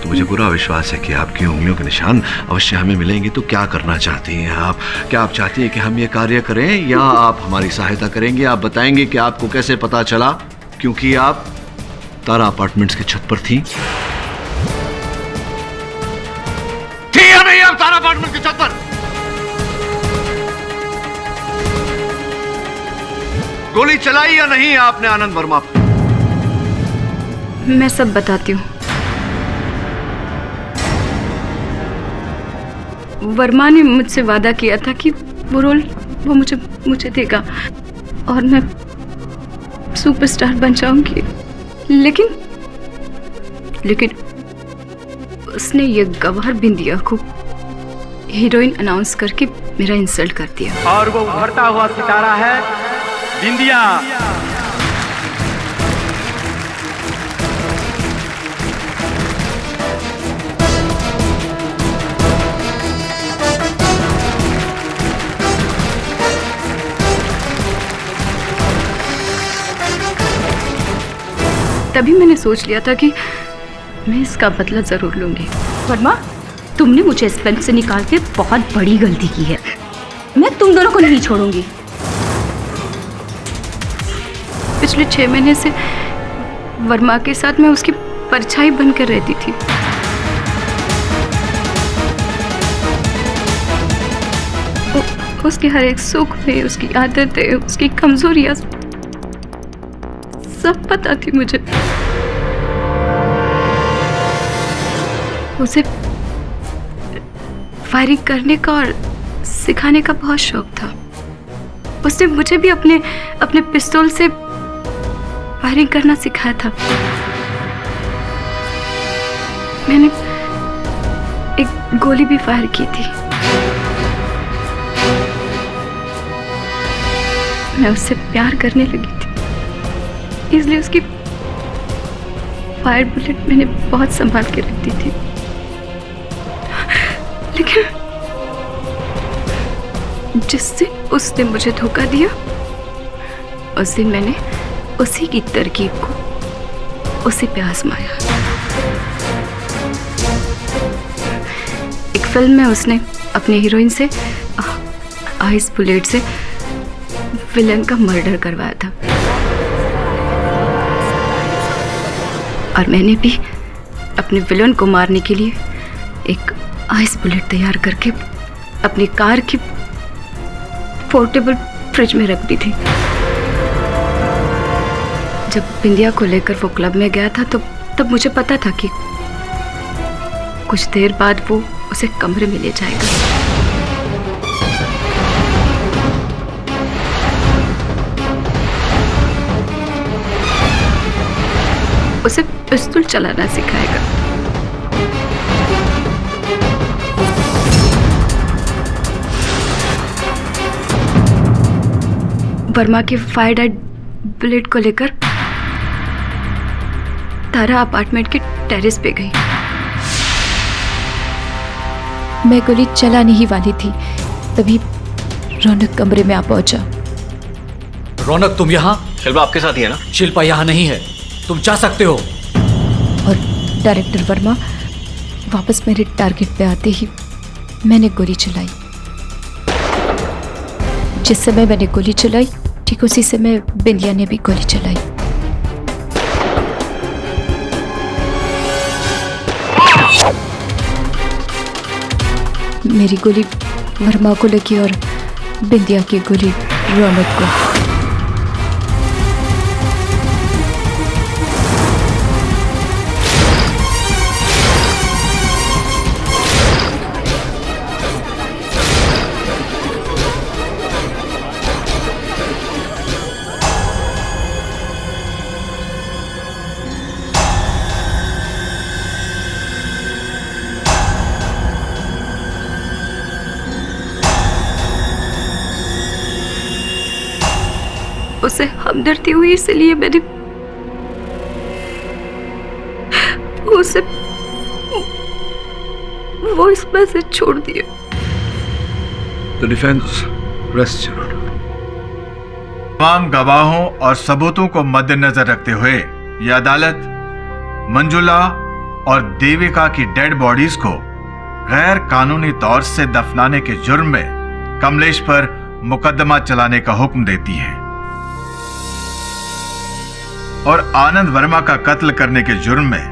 तो मुझे पूरा विश्वास है कि आपकी उंगलियों के निशान अवश्य हमें मिलेंगे। तो क्या करना चाहती हैं आप? क्या आप चाहती हैं कि हम ये कार्य करें या आप हमारी सहायता करेंगे? आप बताएंगे कि आपको कैसे पता चला, क्योंकि आप तारा अपार्टमेंट्स की छत पर थी या नहीं? आप तारा अपार्टमेंट की छत पर गोली चलाई या नहीं आपने आनंद वर्मा पर? मैं सब बताती हूँ। वर्मा ने मुझसे वादा किया था कि वो रोल वो मुझे देगा और मैं सुपरस्टार बन जाऊंगी, लेकिन उसने ये गवार बिंदिया को हीरोइन अनाउंस करके मेरा इंसल्ट कर दिया। और वो उभरता हुआ सितारा है बिंदिया। तभी मैंने सोच लिया था कि मैं इसका बदला जरूर लूंगी। वर्मा, तुमने मुझे इस फिल्म से निकाल के बहुत बड़ी गलती की है। मैं तुम दोनों को नहीं छोड़ूंगी। पिछले 6 महीने से वर्मा के साथ मैं उसकी परछाई बनकर रहती थी। उसके हर एक सुख में, उसकी आदतें, उसकी कमजोरियां सब पता थी मुझे। उसे फायरिंग करने का और सिखाने का बहुत शौक था। उसने मुझे भी अपने पिस्तौल से फायरिंग करना सिखाया था। मैंने एक गोली भी फायर की थी। मैं उससे प्यार करने लगी थी, इसलिए उसकी फायर बुलेट मैंने बहुत संभाल के रखती थी। लेकिन जिस दिन उसने मुझे धोखा दिया उस दिन मैंने उसी की तरकीब को उसी पे आजमाया। एक फिल्म में उसने अपने हीरोइन से आइस बुलेट से विलन का मर्डर करवाया था, और मैंने भी अपने विलन को मारने के लिए एक आइस बुलेट तैयार करके अपनी कार की पोर्टेबल फ्रिज में रख दी थी। जब बिंदिया को लेकर वो क्लब में गया था तो तब मुझे पता था कि कुछ देर बाद वो उसे कमरे में ले जाएगा। उसे पिस्तौल चलाना सिखाएगा। वर्मा के फायर डेड बुलेट को लेकर तारा अपार्टमेंट के टेरेस पे गई। मैं गोली चलाने ही वाली थी, तभी रौनक कमरे में आ पहुंचा। रौनक, तुम यहाँ? शिल्पा आपके साथ ही है ना? शिल्पा यहाँ नहीं है, तुम जा सकते हो। और डायरेक्टर वर्मा वापस मेरे टारगेट पे आते ही मैंने गोली चलाई। जिस समय मैंने गोली चलाई ठीक उसी समय बिंदिया ने भी गोली चलाई। मेरी गोली वर्मा को लगी और बिंदिया की गोली रौनक को। उसे हमदर्दी हुई, इसलिए मैंने वॉइस मैसेज छोड़ दिए। तो डिफेंस रेस्ट जरूर। तमाम गवाहों और सबूतों को मद्देनजर रखते हुए यह अदालत मंजुला और देविका की डेड बॉडीज को गैर कानूनी तौर से दफनाने के जुर्म में कमलेश पर मुकदमा चलाने का हुक्म देती है और आनंद वर्मा का कत्ल करने के जुर्म में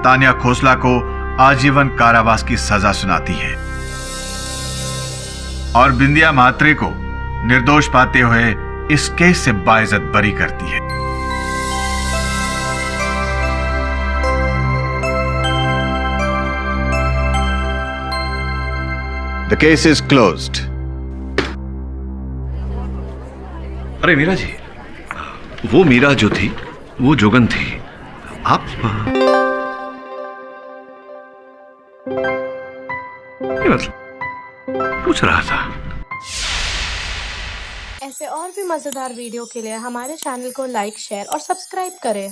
तानिया खोसला को आजीवन कारावास की सजा सुनाती है और बिंदिया म्हात्रे को निर्दोष पाते हुए इस केस से बाइज्जत बरी करती है। The case is closed. अरे मीरा जी, वो मीरा जो थी वो जोगन थी। आप ये मतलब पूछ रहा था। ऐसे और भी मजेदार वीडियो के लिए हमारे चैनल को लाइक, शेयर और सब्सक्राइब करें।